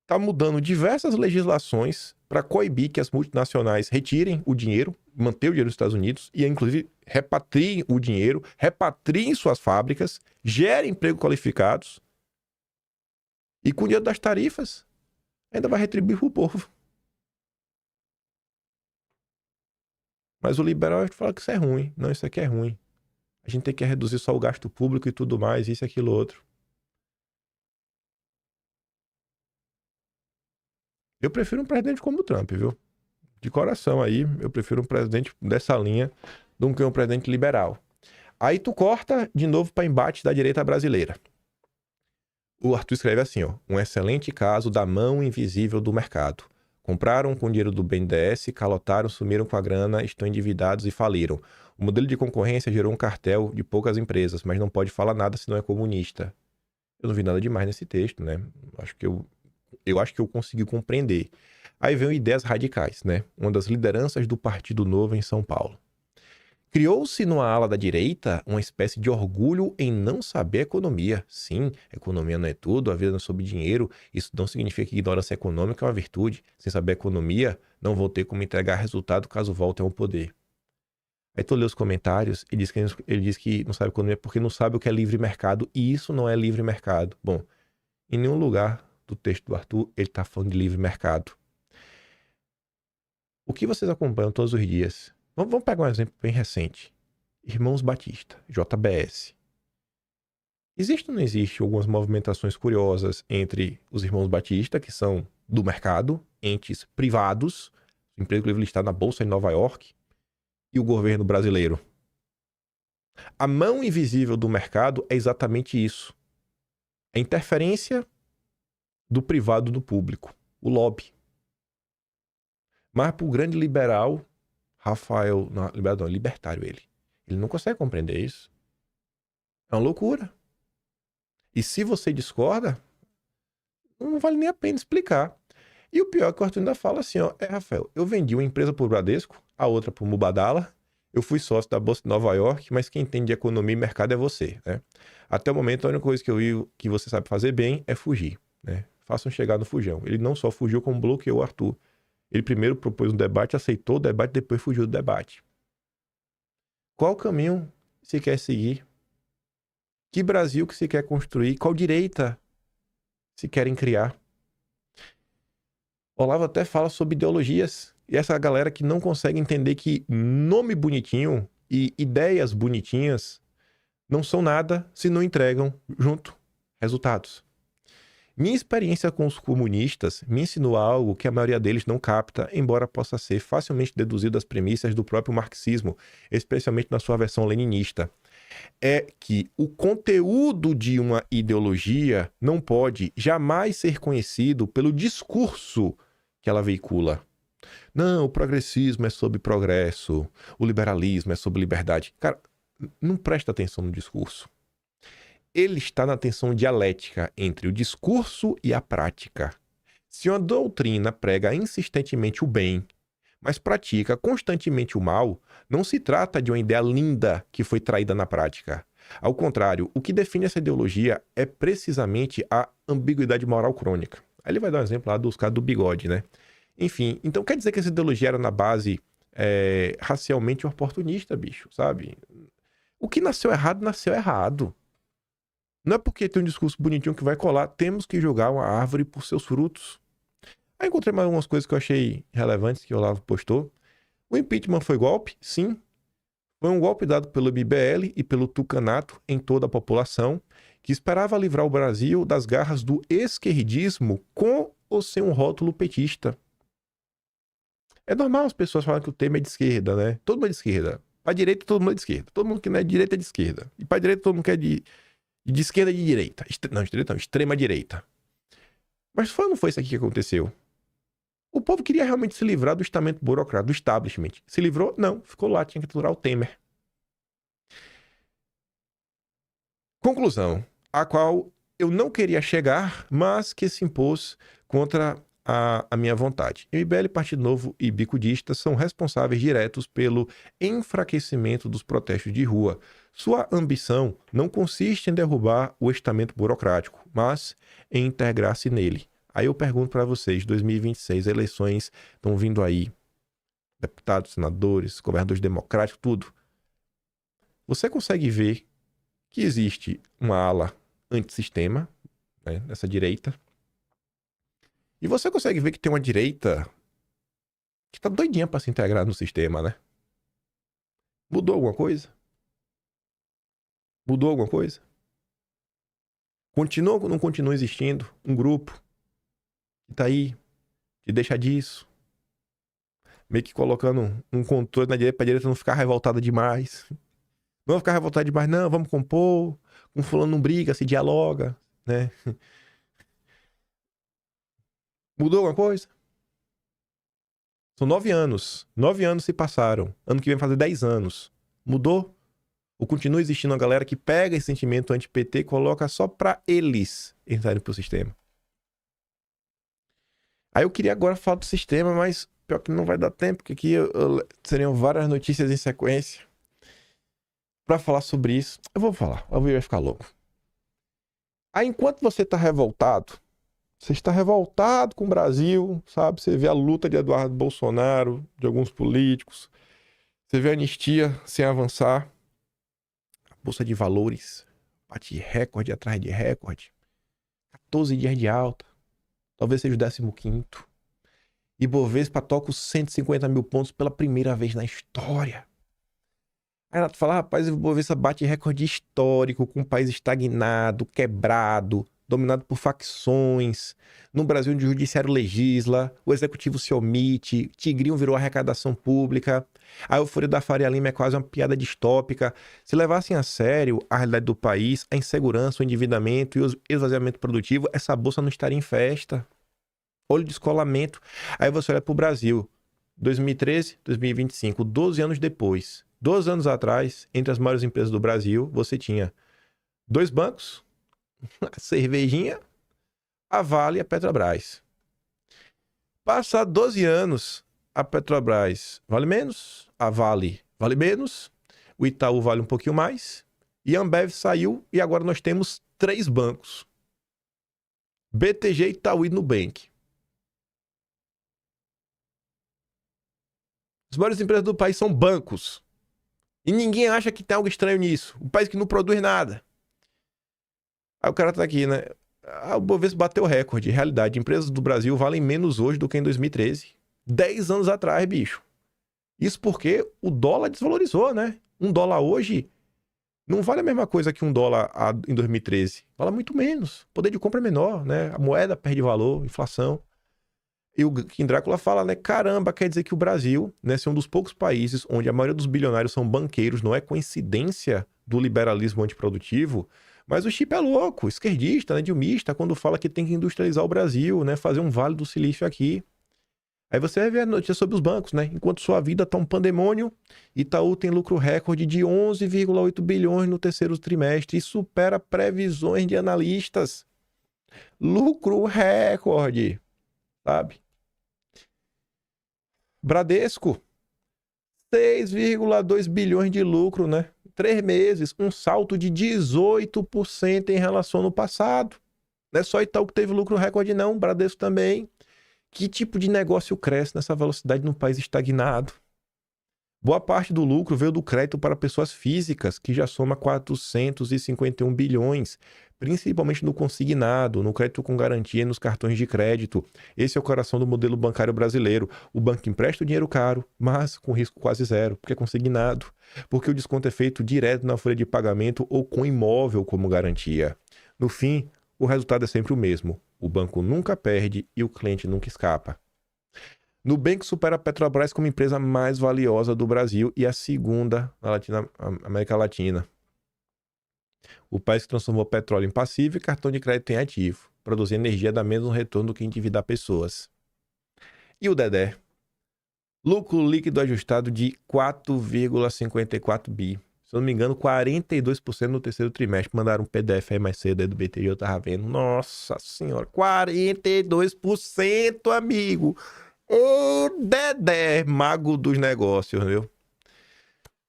Está mudando diversas legislações para coibir que as multinacionais retirem o dinheiro, manter o dinheiro dos Estados Unidos e, inclusive, repatriem o dinheiro, repatriem suas fábricas, gerem empregos qualificados. E com o dinheiro das tarifas, ainda vai retribuir pro povo. Mas o liberal fala que isso é ruim. Não, isso aqui é ruim. A gente tem que reduzir só o gasto público e tudo mais, isso, aquilo, outro. Eu prefiro um presidente como o Trump, viu? De coração aí, eu prefiro um presidente dessa linha do que um presidente liberal. Aí tu corta de novo para embate da direita brasileira. O Arthur escreve assim, ó, um excelente caso da mão invisível do mercado. Compraram com o dinheiro do BNDES, calotaram, sumiram com a grana, estão endividados e faliram. O modelo de concorrência gerou um cartel de poucas empresas, mas não pode falar nada se não é comunista. Eu não vi nada demais nesse texto, né? Eu acho que eu consegui compreender. Aí vem ideias radicais, né? Uma das lideranças do Partido Novo em São Paulo. Criou-se no ala da direita uma espécie de orgulho em não saber economia. Sim, economia não é tudo, a vida não é sobre dinheiro. Isso não significa que ignorância econômica é uma virtude. Sem saber economia, não vou ter como entregar resultado caso voltem ao poder. Aí tu lê os comentários e ele diz que não sabe economia porque não sabe o que é livre mercado. E isso não é livre mercado. Bom, em nenhum lugar do texto do Arthur ele está falando de livre mercado. O que vocês acompanham todos os dias? Vamos pegar um exemplo bem recente. Irmãos Batista, JBS. Existe ou não existe algumas movimentações curiosas entre os Irmãos Batista, que são do mercado, entes privados, o emprego livre listado na Bolsa em Nova York, e o governo brasileiro? A mão invisível do mercado é exatamente isso. A interferência do privado no público, o lobby. Mas para o grande liberal, Rafael, não, libertário ele não consegue compreender isso. É uma loucura. E se você discorda, não vale nem a pena explicar. E o pior é que o Arthur ainda fala assim, ó, Rafael, eu vendi uma empresa por Bradesco, a outra por Mubadala, eu fui sócio da Bolsa de Nova York, mas quem entende de economia e mercado é você, né? Até o momento, a única coisa que eu vi que você sabe fazer bem é fugir, né? Façam chegar no fujão. Ele não só fugiu, como bloqueou o Arthur. Ele primeiro propôs um debate, aceitou o debate, depois fugiu do debate. Qual caminho se quer seguir? Que Brasil que se quer construir? Qual direita se querem criar? Olavo até fala sobre ideologias. E essa galera que não consegue entender que nome bonitinho e ideias bonitinhas não são nada se não entregam junto resultados. Minha experiência com os comunistas me ensinou algo que a maioria deles não capta, embora possa ser facilmente deduzido das premissas do próprio marxismo, especialmente na sua versão leninista. É que o conteúdo de uma ideologia não pode jamais ser conhecido pelo discurso que ela veicula. Não, o progressismo é sobre progresso, o liberalismo é sobre liberdade. Cara, não presta atenção no discurso. Ele está na tensão dialética entre o discurso e a prática. Se uma doutrina prega insistentemente o bem, mas pratica constantemente o mal, não se trata de uma ideia linda que foi traída na prática. Ao contrário, o que define essa ideologia é precisamente a ambiguidade moral crônica. Aí ele vai dar um exemplo lá dos caras do bigode, né? Enfim, então quer dizer que essa ideologia era na base racialmente oportunista, bicho, sabe? O que nasceu errado, nasceu errado. Não é porque tem um discurso bonitinho que vai colar, temos que julgar uma árvore por seus frutos. Aí encontrei mais umas coisas que eu achei relevantes que o Olavo postou. O impeachment foi golpe? Sim. Foi um golpe dado pelo MBL e pelo tucanato em toda a população, que esperava livrar o Brasil das garras do esquerdismo com ou sem um rótulo petista. É normal as pessoas falarem que o tema é de esquerda, né? Todo mundo é de esquerda. Pra direita, todo mundo é de esquerda. Todo mundo que não é de direita é de esquerda. E pra direita, todo mundo que é de esquerda e de direita. Não, de direita não, extrema direita. Mas não foi isso aqui que aconteceu. O povo queria realmente se livrar do estamento burocrático, do establishment. Se livrou? Não. Ficou lá, tinha que aturar o Temer. Conclusão, a qual eu não queria chegar, mas que se impôs contra a minha vontade. MBL, Partido Novo e Bicudistas são responsáveis diretos pelo enfraquecimento dos protestos de rua. Sua ambição não consiste em derrubar o estamento burocrático, mas em integrar-se nele. Aí eu pergunto para vocês, 2026, eleições estão vindo aí. Deputados, senadores, governadores democráticos, tudo. Você consegue ver que existe uma ala antissistema, né, nessa direita. E você consegue ver que tem uma direita que tá doidinha para se integrar no sistema, né? Mudou alguma coisa? Mudou alguma coisa? Continua ou não continua existindo um grupo que tá aí, que deixa disso, meio que colocando um controle na direita pra direita não ficar revoltada demais. Não vai ficar revoltada demais, não, vamos compor, com fulano não briga, se dialoga, né? Mudou alguma coisa? São 9 anos. 9 anos se passaram. Ano que vem vai fazer 10 anos. Mudou? Ou continua existindo uma galera que pega esse sentimento anti-PT e coloca só pra eles entrarem pro sistema? Aí eu queria agora falar do sistema, mas pior que não vai dar tempo, porque aqui seriam várias notícias em sequência pra falar sobre isso. Eu vou falar, o vídeo vai ficar longo. Aí enquanto você tá revoltado, você está revoltado com o Brasil, sabe? Você vê a luta de Eduardo Bolsonaro, de alguns políticos. Você vê a anistia sem avançar. A Bolsa de Valores bate recorde atrás de recorde. 14 dias de alta. Talvez seja o 15º. Ibovespa toca os 150 mil pontos pela primeira vez na história. Aí Renato fala, rapaz, o Ibovespa bate recorde histórico, com o país estagnado, quebrado, dominado por facções. No Brasil, onde o judiciário legisla, o executivo se omite, Tigrinho virou arrecadação pública, a euforia da Faria Lima é quase uma piada distópica. Se levassem a sério a realidade do país, a insegurança, o endividamento e o esvaziamento produtivo, essa bolsa não estaria em festa. Olho de descolamento. Aí você olha para o Brasil, 2013, 2025, 12 anos depois. 12 anos atrás, entre as maiores empresas do Brasil, você tinha 2 bancos, a Cervejinha, a Vale e a Petrobras. Passar 12 anos, a Petrobras vale menos, a Vale vale menos, o Itaú vale um pouquinho mais, e a Ambev saiu e agora nós temos 3 bancos. BTG, Itaú e Nubank. As maiores empresas do país são bancos. E ninguém acha que tem algo estranho nisso. Um país que não produz nada. Aí o cara tá aqui, né? O Bovespa bateu o recorde. Realidade, empresas do Brasil valem menos hoje do que em 2013. 10 anos atrás, bicho. Isso porque o dólar desvalorizou, né? Um dólar hoje não vale a mesma coisa que um dólar em 2013. Vale muito menos. O poder de compra é menor, né? A moeda perde valor, inflação. E o Kim Drácula fala, né? Caramba, quer dizer que o Brasil, né, é um dos poucos países onde a maioria dos bilionários são banqueiros, não é coincidência do liberalismo antiprodutivo, mas o chip é louco, esquerdista, né, dilmista, quando fala que tem que industrializar o Brasil, né, fazer um vale do silício aqui. Aí você vai ver a notícia sobre os bancos, né? Enquanto sua vida tá um pandemônio, Itaú tem lucro recorde de 11,8 bilhões no terceiro trimestre e supera previsões de analistas. Lucro recorde, sabe? Bradesco, 6,2 bilhões de lucro, né? 3 meses, um salto de 18% em relação ao ano passado. Não é só Itaú que teve lucro recorde, não. Bradesco também. Que tipo de negócio cresce nessa velocidade num país estagnado? Boa parte do lucro veio do crédito para pessoas físicas, que já soma 451 bilhões, principalmente no consignado, no crédito com garantia e nos cartões de crédito. Esse é o coração do modelo bancário brasileiro. O banco empresta o dinheiro caro, mas com risco quase zero, porque é consignado, porque o desconto é feito direto na folha de pagamento ou com imóvel como garantia. No fim, o resultado é sempre o mesmo. O banco nunca perde e o cliente nunca escapa. Nubank supera a Petrobras como empresa mais valiosa do Brasil e a segunda na América Latina. O país que transformou petróleo em passivo e cartão de crédito em ativo. Produzir energia dá menos retorno do que endividar pessoas. E o Dedé? Lucro líquido ajustado de 4,54 bi. Se eu não me engano, 42% no terceiro trimestre. Mandaram um PDF aí mais cedo aí do BTG, eu tava vendo. Nossa senhora, 42%, amigo! Ô Dedé, mago dos negócios, viu?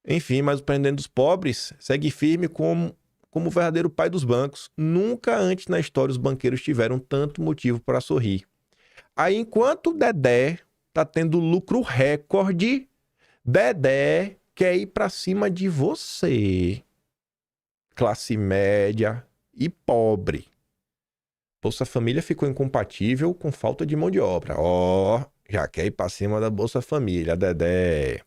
Enfim, mas o Prendendo dos Pobres segue firme como o verdadeiro pai dos bancos. Nunca antes na história os banqueiros tiveram tanto motivo para sorrir. Aí, enquanto o Dedé tá tendo lucro recorde, Dedé quer ir para cima de você. Classe média e pobre. Bolsa Família ficou incompatível com falta de mão de obra. Já quer ir pra cima da Bolsa Família, Dedé.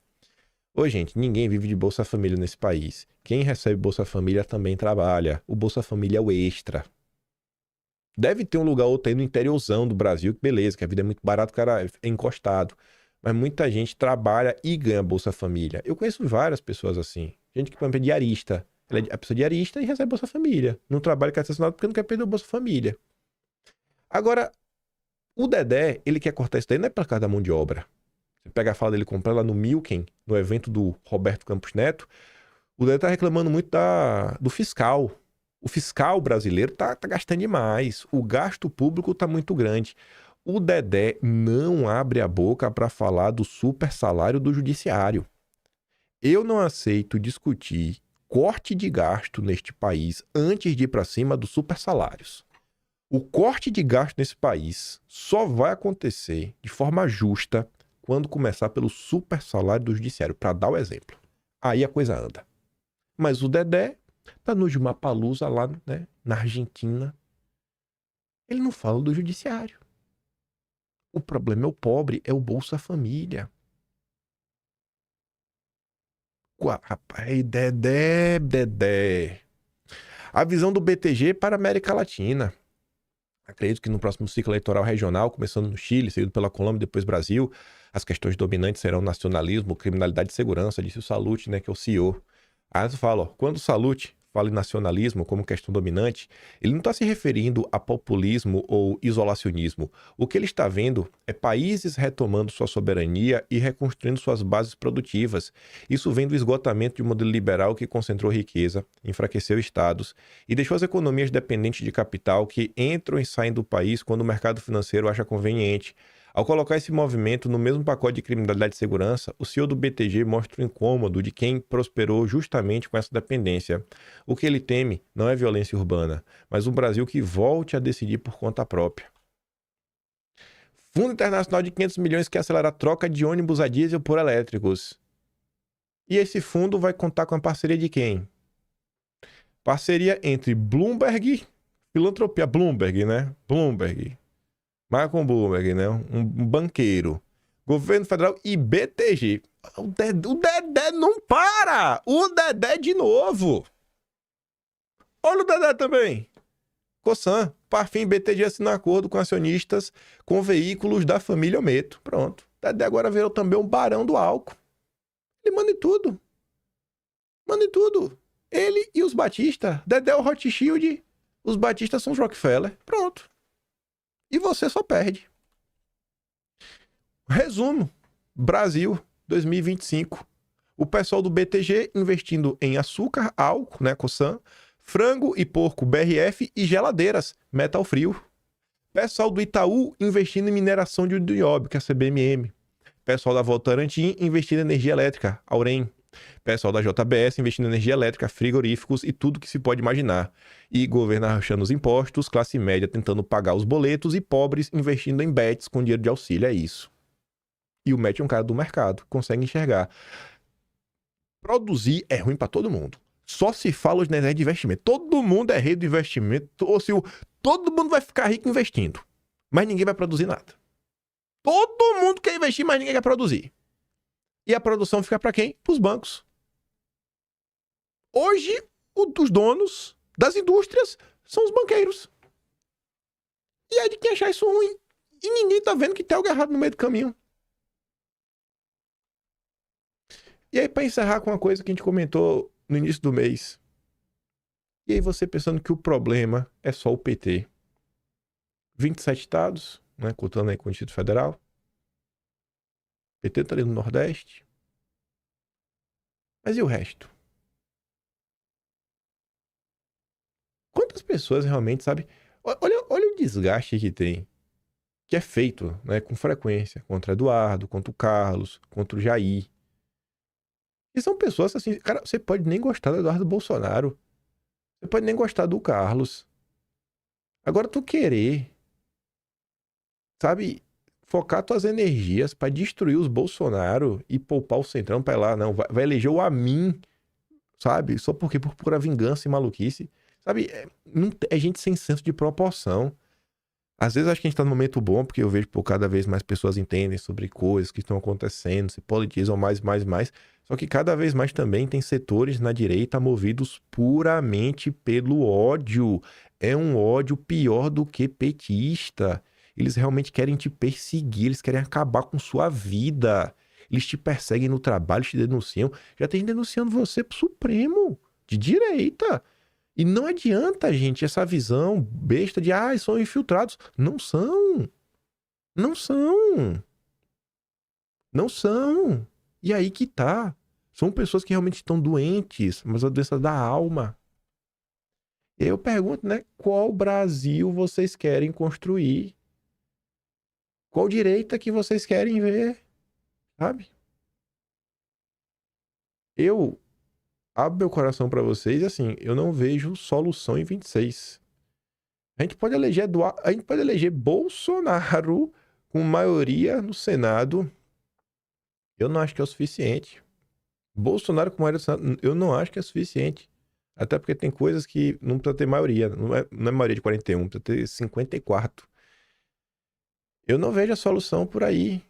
Ô, gente, ninguém vive de Bolsa Família nesse país. Quem recebe Bolsa Família também trabalha. O Bolsa Família é o extra. Deve ter um lugar ou outro aí no interiorzão do Brasil, que beleza, que a vida é muito barata, o cara é encostado. Mas muita gente trabalha e ganha Bolsa Família. Eu conheço várias pessoas assim. Gente que, por exemplo, é diarista. Ela é a pessoa diarista e recebe Bolsa Família. Não trabalha com assassinado porque não quer perder o Bolsa Família. Agora, o Dedé, ele quer cortar isso daí, não é por causa da mão de obra. Você pega a fala dele comprar lá no Milken, no evento do Roberto Campos Neto, o Dedé tá reclamando muito do fiscal. O fiscal brasileiro tá gastando demais. O gasto público tá muito grande. O Dedé não abre a boca para falar do super salário do judiciário. Eu não aceito discutir corte de gasto neste país antes de ir para cima dos super salários. O corte de gasto nesse país só vai acontecer de forma justa quando começar pelo super salário do judiciário, para dar o exemplo. Aí a coisa anda. Mas o Dedé tá no Jumapalooza lá, né, na Argentina. Ele não fala do judiciário. O problema é o pobre, é o Bolsa Família. Rapaz, Dedé. A visão do BTG para a América Latina. Acredito que no próximo ciclo eleitoral regional, começando no Chile, seguido pela Colômbia e depois Brasil, as questões dominantes serão nacionalismo, criminalidade e segurança, disse o Salute, né, que é o CEO. Aí eu falo, quando o Salute fala em nacionalismo como questão dominante, ele não está se referindo a populismo ou isolacionismo. O que ele está vendo é países retomando sua soberania e reconstruindo suas bases produtivas. Isso vem do esgotamento de um modelo liberal que concentrou riqueza, enfraqueceu estados e deixou as economias dependentes de capital que entram e saem do país quando o mercado financeiro acha conveniente. Ao colocar esse movimento no mesmo pacote de criminalidade e segurança, o CEO do BTG mostra o incômodo de quem prosperou justamente com essa dependência. O que ele teme não é violência urbana, mas um Brasil que volte a decidir por conta própria. Fundo Internacional de 500 milhões quer acelerar a troca de ônibus a diesel por elétricos. E esse fundo vai contar com a parceria de quem? Parceria entre Bloomberg, filantropia Bloomberg, né? Bloomberg. Malcolm Bloomberg, né? Um banqueiro. Governo Federal e BTG. O Dedé não para! O Dedé de novo! Olha o Dedé também! Cosan, por fim, BTG assina acordo com acionistas com veículos da família Ometo. Pronto. Dedé agora virou também um barão do álcool. Ele manda em tudo. Manda em tudo. Ele e os Batista. Dedé é o Rothschild, os Batistas são os Rockefeller. Pronto. E você só perde. Resumo. Brasil 2025. O pessoal do BTG investindo em açúcar, álcool, né, Cosan, frango e porco, BRF e geladeiras, Metal Frio. Pessoal do Itaú investindo em mineração de nióbio, que é a CBMM. Pessoal da Votorantim investindo em energia elétrica, Aurem. Pessoal da JBS investindo em energia elétrica, frigoríficos e tudo que se pode imaginar. E governo arrochando os impostos, classe média tentando pagar os boletos e pobres investindo em bets com dinheiro de auxílio, é isso. E o Matt é um cara do mercado, consegue enxergar. Produzir é ruim para todo mundo. Só se fala hoje na ideia de investimento. Todo mundo é rei do investimento. Todo mundo vai ficar rico investindo. Mas ninguém vai produzir nada. Todo mundo quer investir, mas ninguém quer produzir. E a produção fica para quem? Para os bancos. Hoje, os donos das indústrias são os banqueiros. E é de quem achar isso ruim. E ninguém tá vendo que tem algo errado no meio do caminho. E aí, para encerrar com uma coisa que a gente comentou no início do mês. E aí você pensando que o problema é só o PT. 27 estados, né, contando aí com o Distrito Federal. O PT tá ali no Nordeste. Mas e o resto? Quantas pessoas realmente, sabe? Olha o desgaste que tem. Que é feito, né, com frequência. Contra Eduardo, contra o Carlos, contra o Jair. E são pessoas assim, cara, você pode nem gostar do Eduardo Bolsonaro. Você pode nem gostar do Carlos. Agora tu querer, sabe, focar tuas energias pra destruir os Bolsonaro e poupar o Centrão pra ir lá, não, vai eleger o Amin, sabe? Só porque por pura vingança e maluquice. Sabe, é gente sem senso de proporção. Às vezes acho que a gente tá num momento bom, porque eu vejo que cada vez mais pessoas entendem sobre coisas que estão acontecendo, se politizam mais. Só que cada vez mais também tem setores na direita movidos puramente pelo ódio. É um ódio pior do que petista. Eles realmente querem te perseguir, eles querem acabar com sua vida. Eles te perseguem no trabalho, te denunciam. Já tem denunciando você pro Supremo, de direita. E não adianta, gente, essa visão besta de são infiltrados. Não são. Não são. Não são. E aí que tá. São pessoas que realmente estão doentes, mas a doença da alma. E aí eu pergunto, né? Qual Brasil vocês querem construir? Qual direita que vocês querem ver? Sabe? Eu abro meu coração pra vocês e assim, eu não vejo solução em 26. A gente pode eleger Bolsonaro com maioria no Senado. Eu não acho que é o suficiente. Bolsonaro com maioria no Senado, eu não acho que é suficiente. Até porque tem coisas que não precisa ter maioria. Não é maioria de 41, precisa ter 54. Eu não vejo a solução por aí.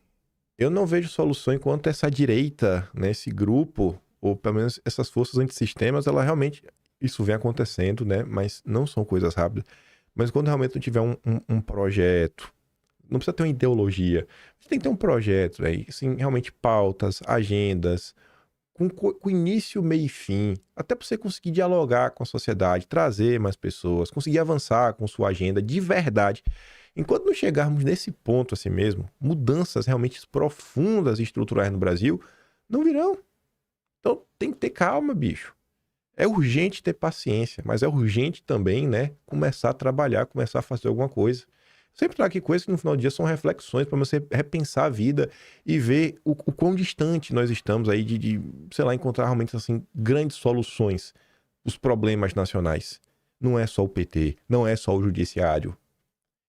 Eu não vejo solução enquanto essa direita, né, esse grupo, ou pelo menos essas forças antssistemas, ela realmente, isso vem acontecendo, né, mas não são coisas rápidas. Mas quando realmente não tiver um projeto, não precisa ter uma ideologia, você tem que ter um projeto, né, assim, realmente pautas, agendas, com início, meio e fim, até para você conseguir dialogar com a sociedade, trazer mais pessoas, conseguir avançar com sua agenda de verdade. Enquanto não chegarmos nesse ponto assim mesmo, mudanças realmente profundas e estruturais no Brasil não virão. Então tem que ter calma, bicho. É urgente ter paciência, mas é urgente também, né, começar a trabalhar, começar a fazer alguma coisa. Sempre trago aqui coisas que no final do dia são reflexões para você repensar a vida e ver o quão distante nós estamos aí de, sei lá, encontrar realmente assim grandes soluções dos problemas nacionais. Não é só o PT, não é só o judiciário.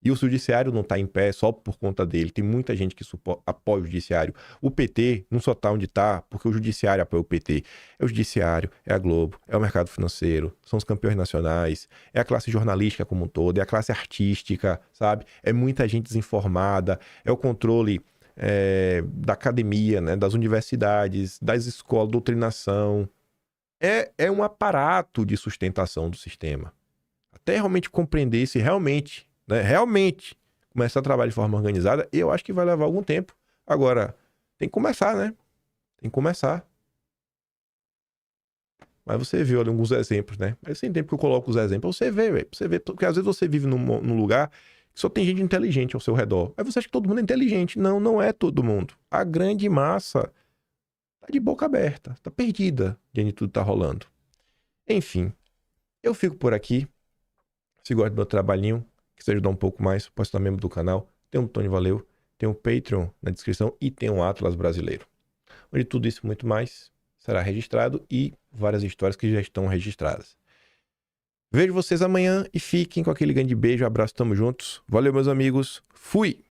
E o judiciário não está em pé só por conta dele. Tem muita gente que apoia o judiciário. O PT não só está onde está porque o judiciário apoia o PT. É o judiciário, é a Globo, é o mercado financeiro, são os campeões nacionais, é a classe jornalística como um todo, é a classe artística, sabe? É muita gente desinformada, é o controle da academia, né, das universidades, das escolas, doutrinação. É um aparato de sustentação do sistema. Até realmente compreender se realmente começar a trabalhar de forma organizada, eu acho que vai levar algum tempo. Agora, tem que começar, né? Tem que começar. Mas você viu ali alguns exemplos, né? Mas sem tempo que eu coloco os exemplos, você vê, velho. Você vê, porque às vezes você vive num lugar que só tem gente inteligente ao seu redor. Aí você acha que todo mundo é inteligente. Não, não é todo mundo. A grande massa tá de boca aberta, tá perdida diante de tudo que tá rolando. Enfim, eu fico por aqui. Se gosta do meu trabalhinho, quiser ajudar um pouco mais, pode ser membro do canal. Tem um Tony Valeu, tem um Patreon na descrição e tem um Atlas Brasileiro. Onde tudo isso e muito mais será registrado e várias histórias que já estão registradas. Vejo vocês amanhã e fiquem com aquele grande beijo, abraço, tamo juntos. Valeu, meus amigos. Fui!